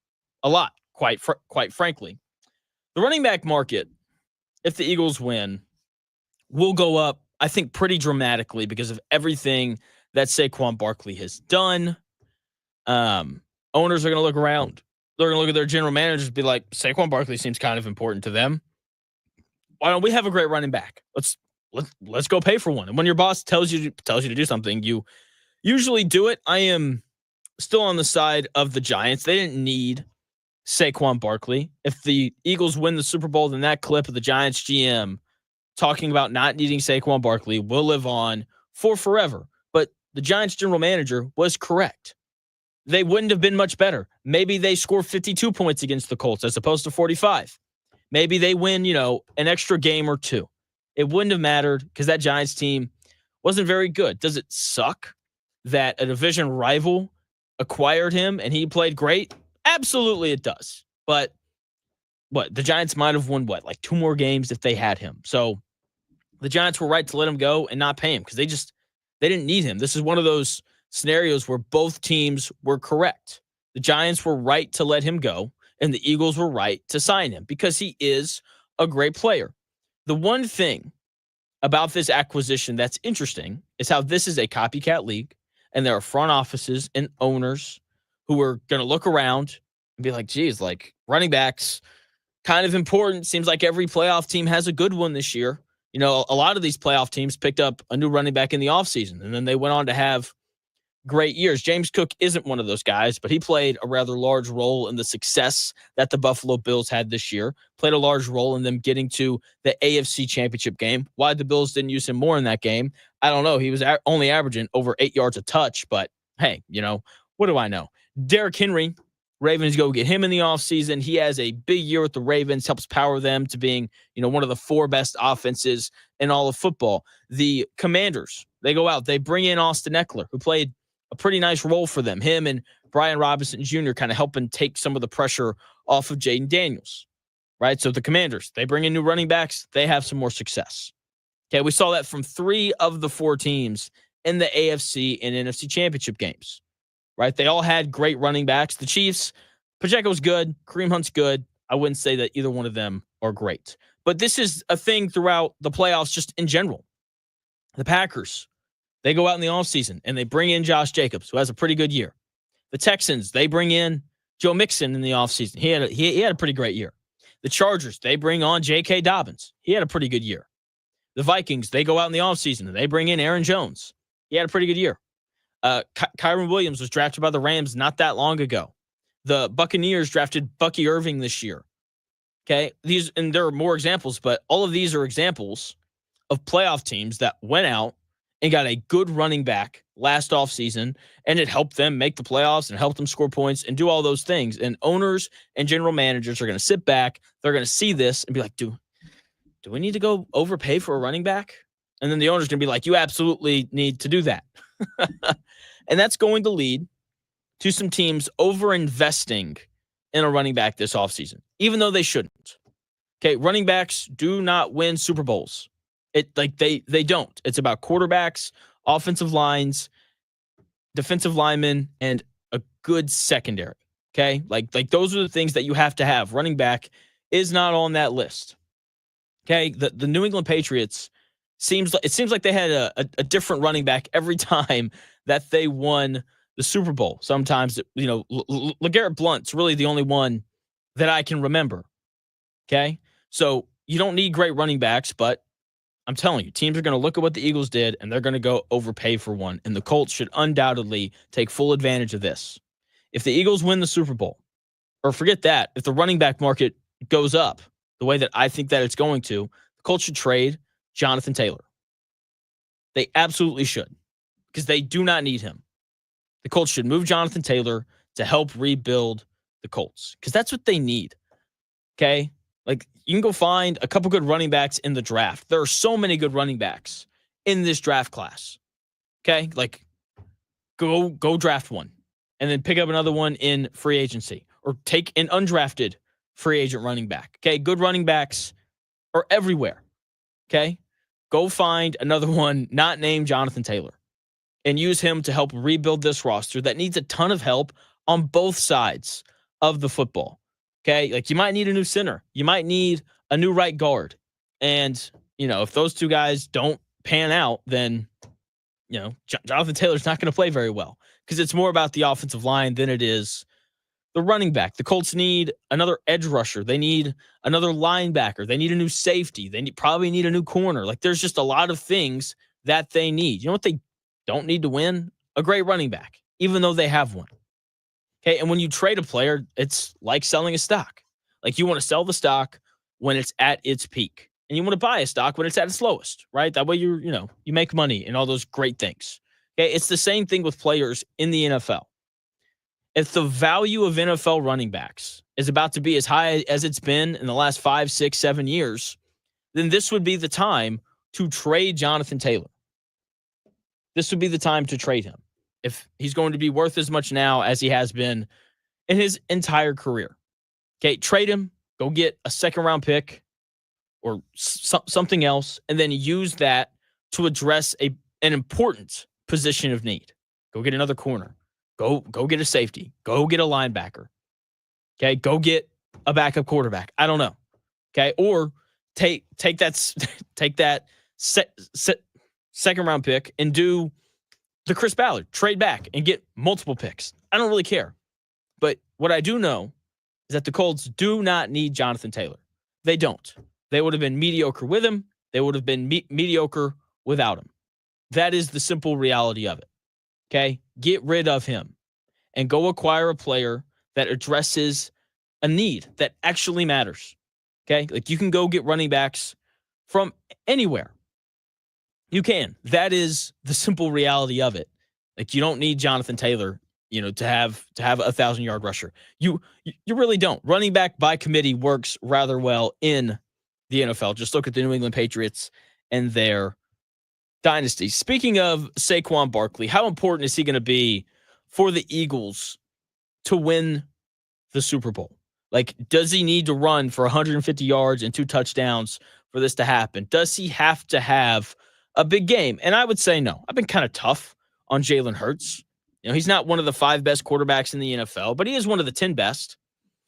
a lot, quite frankly. The running back market, if the Eagles win, will go up, I think, pretty dramatically because of everything that Saquon Barkley has done. Owners are going to look around. They're going to look at their general managers and be like, Saquon Barkley seems kind of important to them. Why don't we have a great running back? Let's go pay for one. And when your boss tells you to do something, you usually do it. I am still on the side of the Giants. They didn't need Saquon Barkley. If the Eagles win the Super Bowl, then that clip of the Giants GM talking about not needing Saquon Barkley will live on for forever. But the Giants general manager was correct. They wouldn't have been much better. Maybe they score 52 points against the Colts as opposed to 45. Maybe they win, an extra game or two. It wouldn't have mattered because that Giants team wasn't very good. Does it suck that a division rival acquired him and he played great? Absolutely it does. But the Giants might have won, like 2 more games if they had him. So the Giants were right to let him go and not pay him because they didn't need him. This is one of those scenarios where both teams were correct. The Giants were right to let him go, and the Eagles were right to sign him because he is a great player. The one thing about this acquisition that's interesting is how this is a copycat league, and there are front offices and owners who are going to look around and be like, geez, like running backs, kind of important. Seems like every playoff team has a good one this year. A lot of these playoff teams picked up a new running back in the offseason, and then they went on to have great years. James Cook isn't one of those guys, but he played a rather large role in the success that the Buffalo Bills had this year, played a large role in them getting to the AFC Championship game. Why the Bills didn't use him more in that game, I don't know. He was only averaging over 8 yards a touch, but hey, what do I know? Derrick Henry, Ravens go get him in the offseason. He has a big year with the Ravens, helps power them to being, one of the 4 best offenses in all of football. The Commanders, they go out, they bring in Austin Eckler, who played a pretty nice role for them. Him and Brian Robinson Jr. kind of helping take some of the pressure off of Jaden Daniels, right? So the Commanders, they bring in new running backs. They have some more success. Okay, we saw that from 3 of the 4 teams in the AFC and NFC championship games, right? They all had great running backs. The Chiefs, Pacheco's good. Kareem Hunt's good. I wouldn't say that either one of them are great. But this is a thing throughout the playoffs just in general. The Packers, they go out in the offseason and they bring in Josh Jacobs, who has a pretty good year. The Texans, they bring in Joe Mixon in the offseason. He had a pretty great year. The Chargers, they bring on J.K. Dobbins. He had a pretty good year. The Vikings, they go out in the offseason and they bring in Aaron Jones. He had a pretty good year. Kyron Williams was drafted by the Rams not that long ago. The Buccaneers drafted Bucky Irving this year. Okay, and there are more examples, but all of these are examples of playoff teams that went out and got a good running back last offseason, and it helped them make the playoffs and helped them score points and do all those things. And owners and general managers are going to sit back. They're going to see this and be like, do we need to go overpay for a running back? And then the owner's going to be like, you absolutely need to do that. And that's going to lead to some teams over-investing in a running back this offseason, even though they shouldn't. Okay, running backs do not win Super Bowls. They don't. It's about quarterbacks, offensive lines, defensive linemen, and a good secondary. Okay? Like those are the things that you have to have. Running back is not on that list. Okay, the New England Patriots seems like they had a different running back every time that they won the Super Bowl. Sometimes, LeGarrette Blount's really the only one that I can remember. Okay, so you don't need great running backs, but I'm telling you, teams are going to look at what the Eagles did, and they're going to go overpay for one. And the Colts should undoubtedly take full advantage of this. If the Eagles win the Super Bowl, or forget that, if the running back market goes up the way that I think that it's going to, the Colts should trade Jonathan Taylor. They absolutely should, because they do not need him. The Colts should move Jonathan Taylor to help rebuild the Colts, because that's what they need. Okay? Like, you can go find a couple good running backs in the draft. There are so many good running backs in this draft class. Okay? Like, go draft one and then pick up another one in free agency, or take an undrafted free agent running back. Okay? Good running backs are everywhere. Okay? Go find another one not named Jonathan Taylor and use him to help rebuild this roster that needs a ton of help on both sides of the football. Okay, like, you might need a new center. You might need a new right guard. And, if those two guys don't pan out, then, Jonathan Taylor's not going to play very well, because it's more about the offensive line than it is the running back. The Colts need another edge rusher. They need another linebacker. They need a new safety. They probably need a new corner. Like, there's just a lot of things that they need. You know what they don't need to win? A great running back, even though they have one. Okay, and when you trade a player, it's like selling a stock. Like, you want to sell the stock when it's at its peak, and you want to buy a stock when it's at its lowest, right? That way you make money and all those great things. Okay, it's the same thing with players in the NFL. If the value of NFL running backs is about to be as high as it's been in the last 5, 6, 7 years, then this would be the time to trade Jonathan Taylor. This would be the time to trade him, if he's going to be worth as much now as he has been in his entire career. Okay, trade him, go get a second-round pick or something else, and then use that to address an important position of need. Go get another corner. Go get a safety. Go get a linebacker. Okay, go get a backup quarterback. I don't know. Okay, or take that second-round pick and do the Chris Ballard, trade back and get multiple picks. I don't really care. But what I do know is that the Colts do not need Jonathan Taylor. They don't. They would have been mediocre with him. They would have been mediocre without him. That is the simple reality of it. Okay? Get rid of him and go acquire a player that addresses a need that actually matters. Okay? Like, you can go get running backs from anywhere. You can. That is the simple reality of it. Like, you don't need Jonathan Taylor, to have a 1,000-yard rusher. You really don't. Running back by committee works rather well in the NFL. Just look at the New England Patriots and their dynasty. Speaking of Saquon Barkley, how important is he going to be for the Eagles to win the Super Bowl? Like, does he need to run for 150 yards and 2 touchdowns for this to happen? Does he have to have a big game? And I would say no. I've been kind of tough on Jalen Hurts. He's not one of the 5 best quarterbacks in the NFL, but he is one of the 10 best.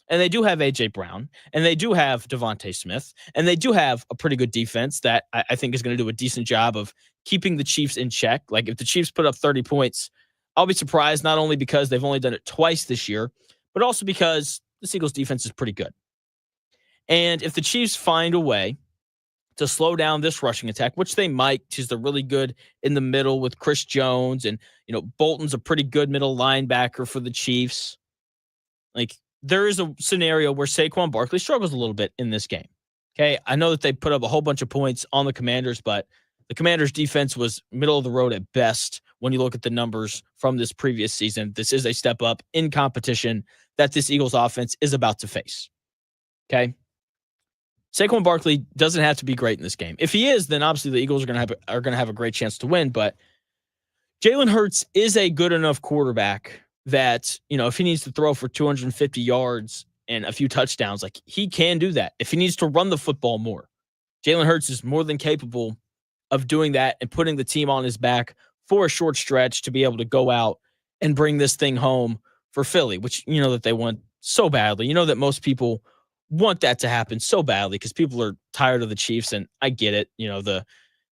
And they do have A.J. Brown, and they do have Devontae Smith, and they do have a pretty good defense that I think is going to do a decent job of keeping the Chiefs in check. Like, if the Chiefs put up 30 points, I'll be surprised, not only because they've only done it twice this year, but also because the Eagles defense is pretty good. And if the Chiefs find a way to slow down this rushing attack, which they might, because they're really good in the middle with Chris Jones, and Bolton's a pretty good middle linebacker for the Chiefs. Like, there is a scenario where Saquon Barkley struggles a little bit in this game. Okay, I know that they put up a whole bunch of points on the Commanders, but the Commanders' defense was middle of the road at best when you look at the numbers from this previous season. This is a step up in competition that this Eagles offense is about to face. Okay? Saquon Barkley doesn't have to be great in this game. If he is, then obviously the Eagles are going to have a great chance to win, but Jalen Hurts is a good enough quarterback that, if he needs to throw for 250 yards and a few touchdowns, like, he can do that. If he needs to run the football more, Jalen Hurts is more than capable of doing that and putting the team on his back for a short stretch to be able to go out and bring this thing home for Philly, which that they want so badly. That most people want that to happen so badly because people are tired of the Chiefs, and I get it. You know, the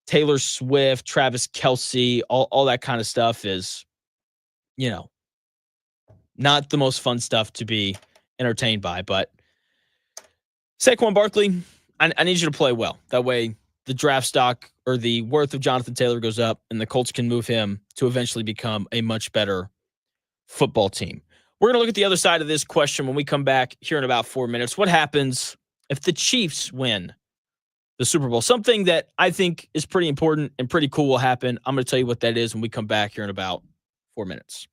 Taylor Swift, Travis Kelce, all that kind of stuff is, you know, not the most fun stuff to be entertained by. But Saquon Barkley, I need you to play well. That way the draft stock or the worth of Jonathan Taylor goes up and the Colts can move him to eventually become a much better football team. We're going to look at the other side of this question when we come back here in about 4 minutes. What happens if the Chiefs win the Super Bowl? Something that I think is pretty important and pretty cool will happen. I'm going to tell you what that is when we come back here in about 4 minutes.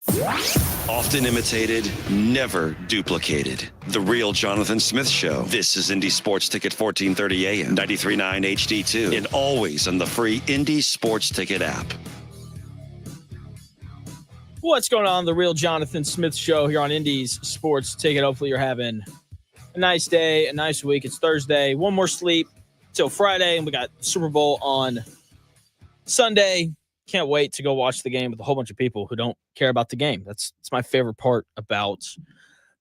Often imitated, never duplicated. The Real Jonathan Smith Show. This is Indy Sports Ticket 1430 AM, 93.9 HD2, and always on the free Indy Sports Ticket app. What's going on? The Real Jonathan Smith Show here on Indy's Sports Ticket. Hopefully you're having a nice day, a nice week. It's Thursday. One more sleep till Friday, and we got Super Bowl on Sunday. Can't wait to go watch the game with a whole bunch of people who don't care about the game. That's my favorite part about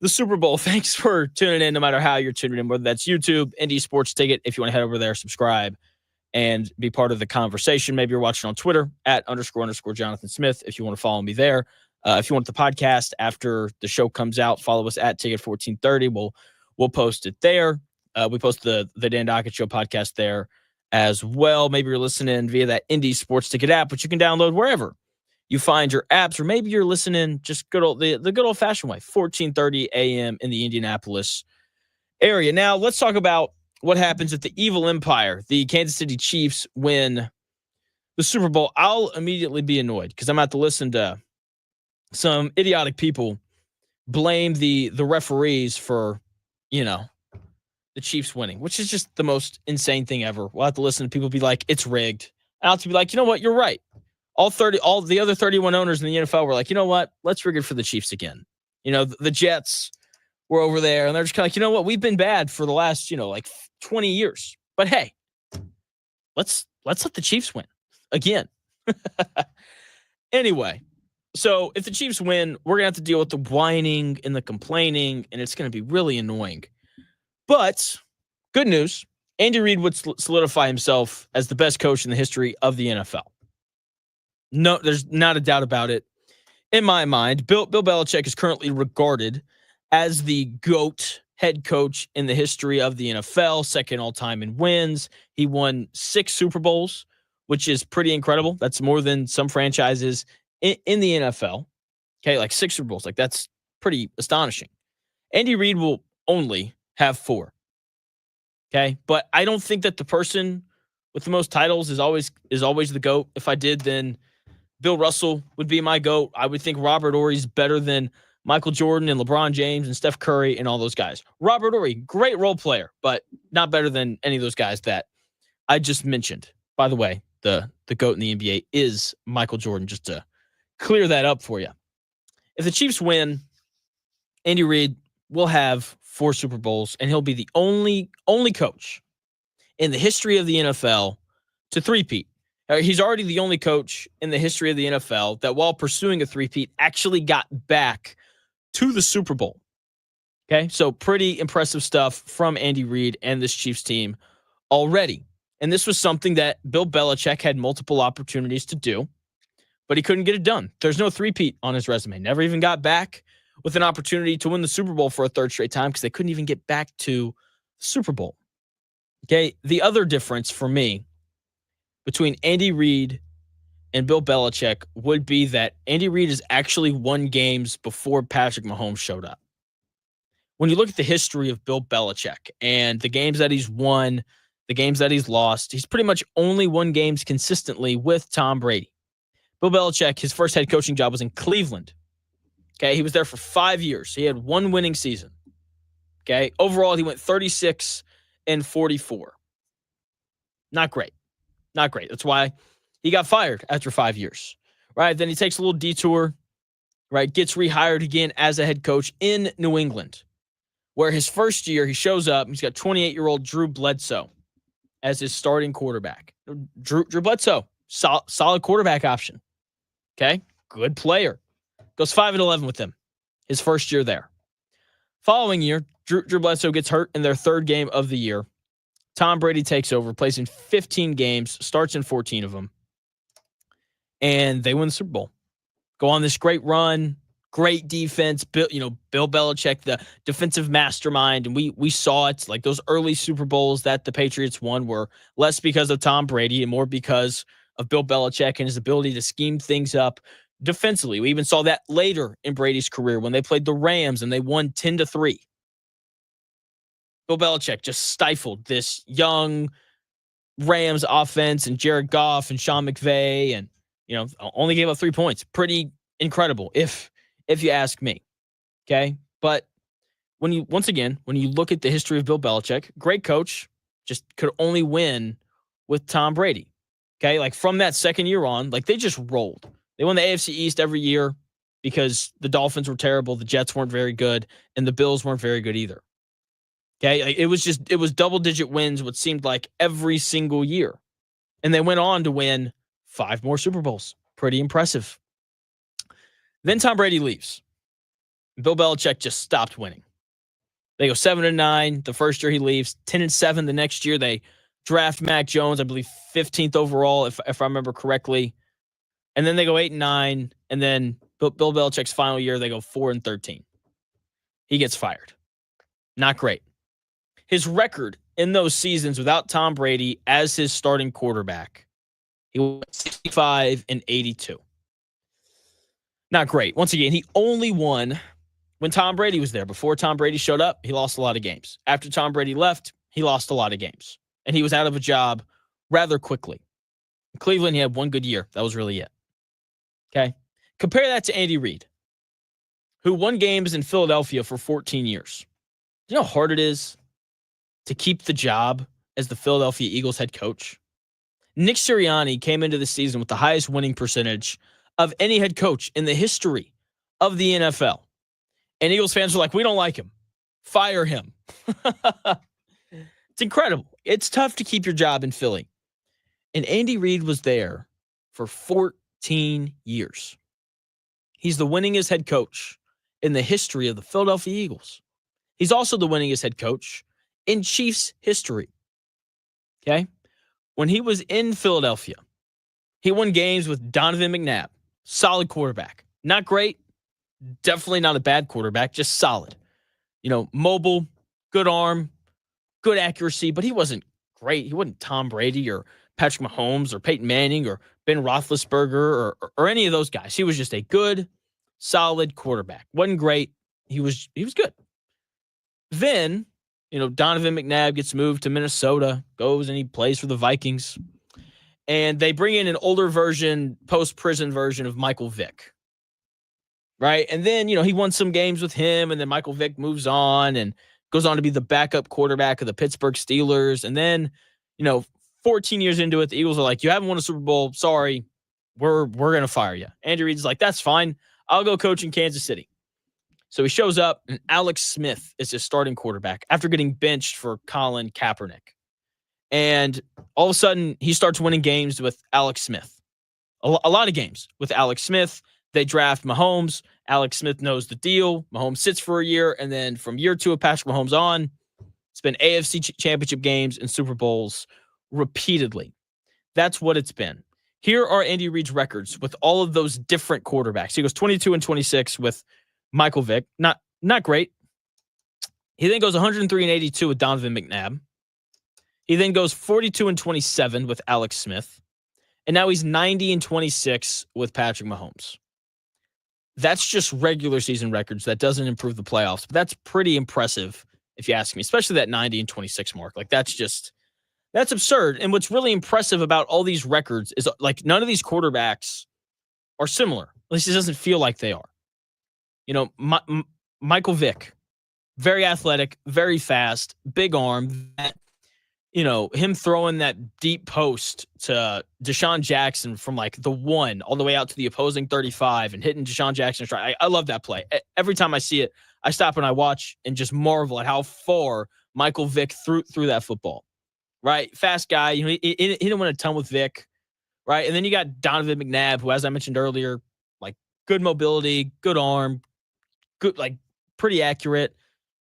the Super Bowl. Thanks for tuning in, no matter how you're tuning in, whether that's YouTube, Indy Sports Ticket. If you want to head over there, subscribe, and be part of the conversation. Maybe you're watching on Twitter at __ Jonathan Smith if you want to follow me there. If you want the podcast after the show comes out, follow us at Ticket 1430. We'll post it there. We post the Dan Dockett Show podcast there as well. Maybe you're listening via that Indy Sports Ticket app, which you can download wherever you find your apps, or maybe you're listening just the good old fashioned way, 1430 a.m. in the Indianapolis area. Now let's talk about what happens if the evil empire, the Kansas City Chiefs, win the Super Bowl. I'll immediately be annoyed because I'm about to listen to some idiotic people blame the referees for, the Chiefs winning, which is just the most insane thing ever. We'll have to listen to people be like, it's rigged. And I'll have to be like, you know what? You're right. All the other 31 owners in the NFL were like, you know what? Let's rig it for the Chiefs again. The Jets were over there and they're just kind of like, you know what? We've been bad for the last, 20 years. But hey, let's let the Chiefs win again. Anyway, so if the Chiefs win, we're going to have to deal with the whining and the complaining, and it's going to be really annoying. But good news, Andy Reid would solidify himself as the best coach in the history of the NFL. No, there's not a doubt about it. In my mind, Bill Belichick is currently regarded as the GOAT head coach in the history of the NFL, second all-time in wins. He won 6 Super Bowls, which is pretty incredible. That's more than some franchises in the NFL. Okay, like 6 Super Bowls. Like, that's pretty astonishing. Andy Reid will only have 4. Okay, but I don't think that the person with the most titles is always the GOAT. If I did, then Bill Russell would be my GOAT. I would think Robert Ory's better than Michael Jordan and LeBron James and Steph Curry and all those guys. Robert Ory, great role player, but not better than any of those guys that I just mentioned. By the way, the GOAT in the NBA is Michael Jordan, just to clear that up for you. If the Chiefs win, Andy Reid will have 4 Super Bowls, and he'll be the only coach in the history of the NFL to three-peat. He's already the only coach in the history of the NFL that, while pursuing a three-peat, actually got back to the Super Bowl. Okay, so pretty impressive stuff from Andy Reid and this Chiefs team already. And this was something that Bill Belichick had multiple opportunities to do, but he couldn't get it done. There's no three-peat on his resume. Never even got back with an opportunity to win the Super Bowl for a third straight time because they couldn't even get back to the Super Bowl. Okay, the other difference for me between Andy Reid and Bill Belichick would be that Andy Reid has actually won games before Patrick Mahomes showed up. When you look at the history of Bill Belichick and the games that he's won, the games that he's lost, he's pretty much only won games consistently with Tom Brady. Bill Belichick, his first head coaching job was in Cleveland. Okay, he was there for 5 years. He had 1 winning season. Okay, overall, he went 36-44. Not great. Not great. That's why he got fired after 5 years. Right, then he takes a little detour, right, gets rehired again as a head coach in New England, where his first year he shows up, he's got 28-year-old Drew Bledsoe as his starting quarterback. Drew Bledsoe, solid quarterback option. Okay, good player. Goes 5-11 with them his first year there. Following year, Drew Bledsoe gets hurt in their 3rd game of the year. Tom Brady takes over, plays in 15 games, starts in 14 of them, and they win the Super Bowl. Go on this great run, great defense. Bill Belichick, the defensive mastermind, and we saw it. Like, those early Super Bowls that the Patriots won were less because of Tom Brady and more because of Bill Belichick and his ability to scheme things up defensively. We even saw that later in Brady's career when they played the Rams and they won 10-3. Bill Belichick just stifled this young Rams offense and Jared Goff and Sean McVay, and only gave up 3 points. Pretty incredible. If if you ask me. Okay. But when you look at the history of Bill Belichick, great coach, just could only win with Tom Brady. Okay. Like from that second year on, like they just rolled. They won the AFC East every year because the Dolphins were terrible, the Jets weren't very good, and the Bills weren't very good either. Okay. Like it was double-digit wins, what seemed like every single year. And they went on to win 5 more Super Bowls. Pretty impressive. Then Tom Brady leaves. Bill Belichick just stopped winning. They go 7-9 the first year he leaves, 10-7 the next year. They draft Mac Jones, I believe 15th overall, if I remember correctly. And then they go 8-9, and then Bill Belichick's final year, they go 4-13. He gets fired. Not great. His record in those seasons without Tom Brady as his starting quarterback, he went 65-82. Not great. Once again, he only won when Tom Brady was there. Before Tom Brady showed up, he lost a lot of games. After Tom Brady left, he lost a lot of games. And he was out of a job rather quickly. In Cleveland, he had one good year. That was really it. Okay? Compare that to Andy Reid, who won games in Philadelphia for 14 years. Do you know how hard it is to keep the job as the Philadelphia Eagles head coach? Nick Sirianni came into the season with the highest winning percentage of any head coach in the history of the NFL. And Eagles fans are like, we don't like him. Fire him. It's incredible. It's tough to keep your job in Philly. And Andy Reid was there for 14 years. He's the winningest head coach in the history of the Philadelphia Eagles. He's also the winningest head coach in Chiefs history. Okay? When he was in Philadelphia, he won games with Donovan McNabb. Solid quarterback. Not great. Definitely not a bad quarterback. Just solid. Mobile, good arm, good accuracy, but he wasn't great. He wasn't Tom Brady or Patrick Mahomes or Peyton Manning or Ben Roethlisberger or any of those guys. He was just a good, solid quarterback. Wasn't great. He was good. Then, Donovan McNabb gets moved to Minnesota, goes and he plays for the Vikings. And they bring in an older version, post-prison version of Michael Vick. Right? And then, he won some games with him, and then Michael Vick moves on and goes on to be the backup quarterback of the Pittsburgh Steelers. And then, 14 years into it, the Eagles are like, you haven't won a Super Bowl. Sorry, we're going to fire you. Andy Reid's like, that's fine. I'll go coach in Kansas City. So he shows up, and Alex Smith is his starting quarterback after getting benched for Colin Kaepernick. And all of a sudden, he starts winning games with Alex Smith. A lot of games with Alex Smith. They draft Mahomes. Alex Smith knows the deal. Mahomes sits for a year, and then from year 2 of Patrick Mahomes on, it's been AFC championship games and Super Bowls repeatedly. That's what it's been. Here are Andy Reid's records with all of those different quarterbacks. He goes 22-26 with Michael Vick. Not great. He then goes 103-82 with Donovan McNabb. He then goes 42-27 with Alex Smith. And now he's 90-26 with Patrick Mahomes. That's just regular season records. That doesn't improve the playoffs. But that's pretty impressive, if you ask me, especially that 90-26 mark. Like, that's absurd. And what's really impressive about all these records is, like, none of these quarterbacks are similar. At least it doesn't feel like they are. Michael Vick, very athletic, very fast, big arm. Him throwing that deep post to Deshaun Jackson from like the 1 all the way out to the opposing 35 and hitting Deshaun Jackson. I love that play. Every time I see it, I stop and I watch and just marvel at how far Michael Vick threw that football. Right? Fast guy. He didn't win a ton with Vick. Right? And then you got Donovan McNabb, who, as I mentioned earlier, like good mobility, good arm, good, like pretty accurate.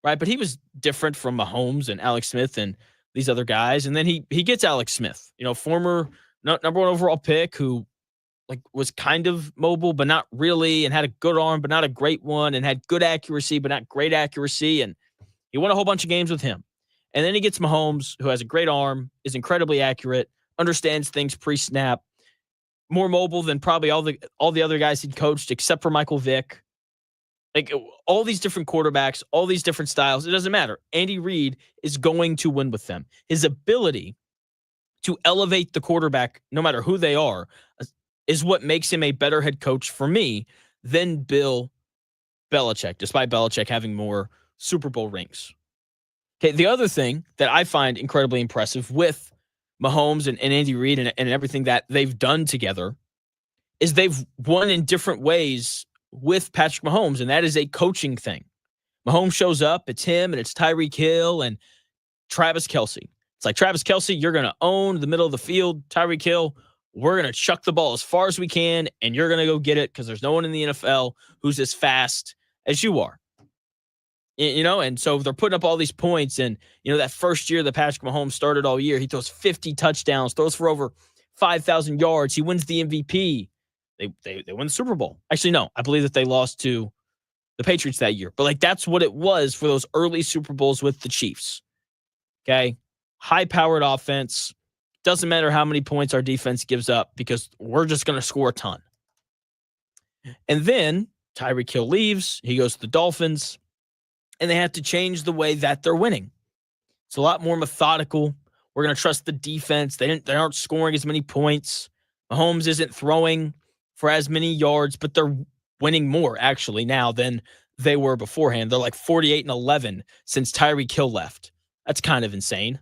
Right? But he was different from Mahomes and Alex Smith and these other guys. And then he gets Alex Smith, former number 1 overall pick who like was kind of mobile, but not really, and had a good arm, but not a great one, and had good accuracy, but not great accuracy. And he won a whole bunch of games with him. And then he gets Mahomes, who has a great arm, is incredibly accurate, understands things pre-snap, more mobile than probably all the other guys he'd coached, except for Michael Vick. Like, all these different quarterbacks, all these different styles, it doesn't matter. Andy Reid is going to win with them. His ability to elevate the quarterback, no matter who they are, is what makes him a better head coach for me than Bill Belichick, despite Belichick having more Super Bowl rings. Okay, the other thing that I find incredibly impressive with Mahomes and Andy Reid and everything that they've done together is they've won in different ways with Patrick Mahomes, and that is a coaching thing. Mahomes shows up, it's him, and it's Tyreek Hill and Travis Kelce. It's like, Travis Kelce, you're going to own the middle of the field. Tyreek Hill, we're going to chuck the ball as far as we can, and you're going to go get it because there's no one in the NFL who's as fast as you are. And so they're putting up all these points, and, that first year that Patrick Mahomes started all year, he throws 50 touchdowns, throws for over 5,000 yards. He wins the MVP. They win the Super Bowl. Actually, no, I believe that they lost to the Patriots that year. But, that's what it was for those early Super Bowls with the Chiefs. Okay? High-powered offense. Doesn't matter how many points our defense gives up because we're just going to score a ton. And then Tyreek Hill leaves. He goes to the Dolphins. And they have to change the way that they're winning. It's a lot more methodical. We're going to trust the defense. They aren't scoring as many points. Mahomes isn't throwing for as many yards, but they're winning more, actually, now than they were beforehand. They're like 48-11 since Tyreek Hill left. That's kind of insane.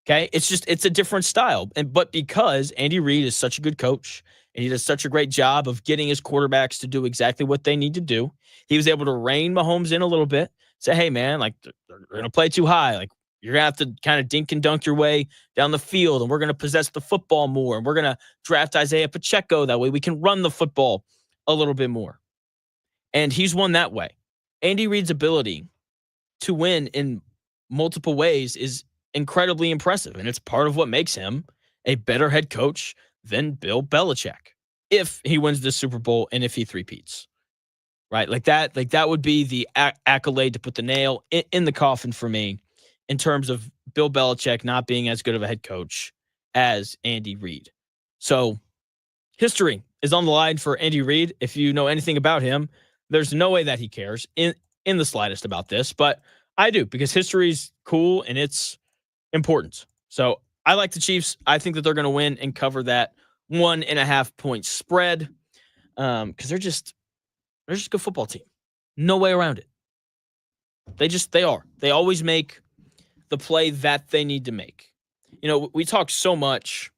Okay, it's a different style. But because Andy Reid is such a good coach and he does such a great job of getting his quarterbacks to do exactly what they need to do, he was able to rein Mahomes in a little bit. Say, hey, man, like, they're going to play too high. Like, you're going to have to kind of dink and dunk your way down the field, and we're going to possess the football more, and we're going to draft Isaiah Pacheco. That way we can run the football a little bit more. And he's won that way. Andy Reid's ability to win in multiple ways is incredibly impressive, and it's part of what makes him a better head coach than Bill Belichick if he wins the Super Bowl and if he three-peats. Right? Like that would be the accolade to put the nail in the coffin for me in terms of Bill Belichick not being as good of a head coach as Andy Reid. So history is on the line for Andy Reid. If you know anything about him, there's no way that he cares in the slightest about this, but I do, because history's cool and it's important. So I like the Chiefs. I think that they're going to win and cover that 1.5 point spread because they're just a good football team. No way around it. They are. They always make the play that they need to make. We talk so much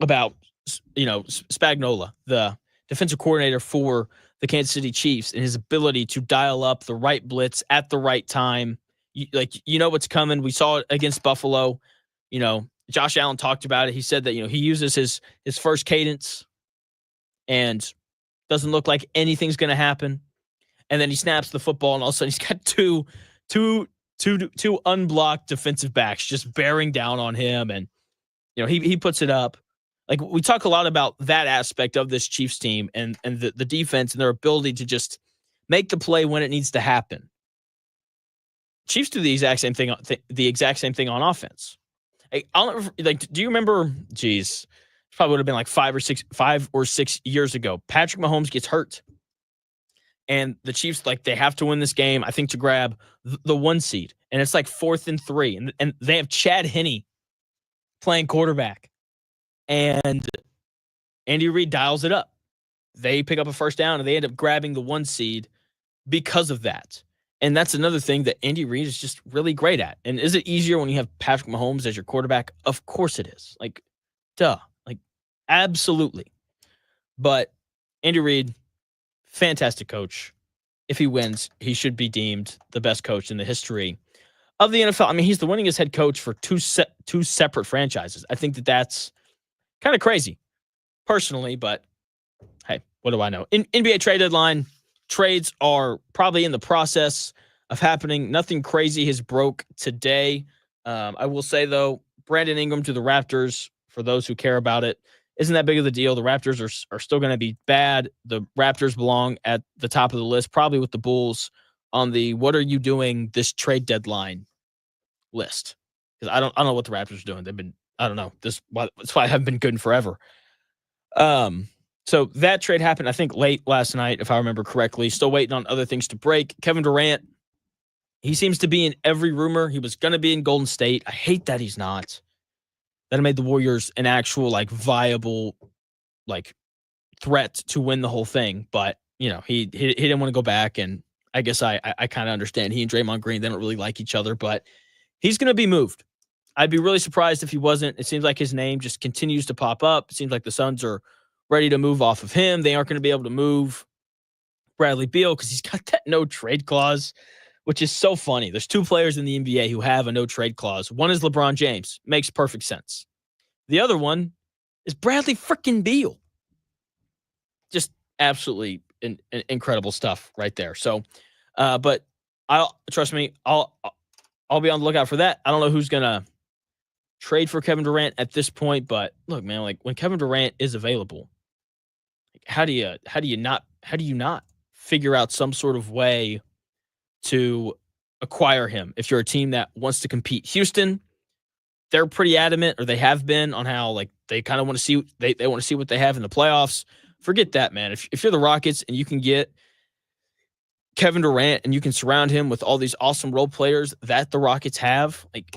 about, Spagnuolo, the defensive coordinator for the Kansas City Chiefs, and his ability to dial up the right blitz at the right time. You know what's coming. We saw it against Buffalo. Josh Allen talked about it. He said that, he uses his first cadence and doesn't look like anything's going to happen. And then he snaps the football, and all of a sudden he's got two unblocked defensive backs just bearing down on him. And, he puts it up. Like, we talk a lot about that aspect of this Chiefs team and the defense and their ability to just make the play when it needs to happen. Chiefs do the exact same thing on offense. Do you remember? Geez, probably would have been like 5 or 6 years ago. Patrick Mahomes gets hurt, and the Chiefs, they have to win this game, I think, to grab the 1 seed, and it's like 4th and 3, and they have Chad Henne playing quarterback, and Andy Reid dials it up. They pick up a first down, and they end up grabbing the 1 seed because of that. And that's another thing that Andy Reid is just really great at. And is it easier when you have Patrick Mahomes as your quarterback? Of course it is. Duh. Absolutely. But Andy Reid, fantastic coach. If he wins, he should be deemed the best coach in the history of the NFL. I mean, he's the winningest head coach for two separate franchises. I think that's kind of crazy, personally. But hey, what do I know? NBA trade deadline. Trades are probably in the process of happening. Nothing crazy has broke today. I will say, though, Brandon Ingram to the Raptors, for those who care about it, isn't that big of a deal. The Raptors are still going to be bad. The Raptors belong at the top of the list, probably with the Bulls on the what are you doing this trade deadline list. Because I don't know what the Raptors are doing. They've been, I don't know. That's why I haven't been good in forever. So that trade happened, I think, late last night, if I remember correctly. Still waiting on other things to break. Kevin Durant, he seems to be in every rumor. He was going to be in Golden State. I hate that he's not. That made the Warriors an actual, viable, threat to win the whole thing. But, he didn't want to go back, and I guess I kind of understand. He and Draymond Green, they don't really like each other, but he's going to be moved. I'd be really surprised if he wasn't. It seems like his name just continues to pop up. It seems like the Suns are ready to move off of him. They aren't going to be able to move Bradley Beal because he's got that no trade clause, which is so funny. There's two players in the NBA who have a no trade clause. One is LeBron James. Makes perfect sense. The other one is Bradley freaking Beal. Just absolutely incredible stuff right there. So, but I'll be on the lookout for that. I don't know who's going to trade for Kevin Durant at this point, but look, man, like when Kevin Durant is available, how do you not figure out some sort of way to acquire him if you're a team that wants to compete? Houston, they're pretty adamant, or they have been, on how like they kind of want to see they want to see what they have in the playoffs. Forget that, man. If you're the Rockets and you can get Kevin Durant and you can surround him with all these awesome role players that the Rockets have, like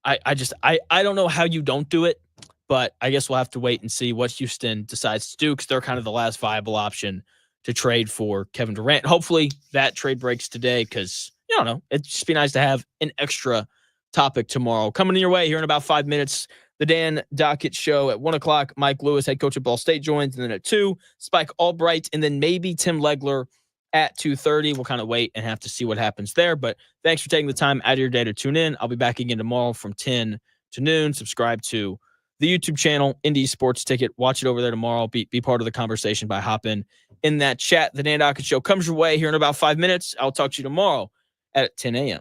I don't know how you don't do it, but I guess we'll have to wait and see what Houston decides to do, because they're kind of the last viable option to trade for Kevin Durant. Hopefully that trade breaks today, because you don't know, it'd just be nice to have an extra topic tomorrow. Coming your way here in about 5 minutes, the Dan Dockett Show at 1 o'clock. Mike Lewis, head coach at Ball State, joins, and then at 2, Spike Albright, and then maybe Tim Legler at 2:30. We'll kind of wait and have to see what happens there. But thanks for taking the time out of your day to tune in. I'll be back again tomorrow from 10 to noon. Subscribe to the YouTube channel, Indy Sports Ticket. Watch it over there tomorrow. Be part of the conversation by hopping in that chat. The Dan Dockett Show comes your way here in about 5 minutes. I'll talk to you tomorrow at 10 a.m.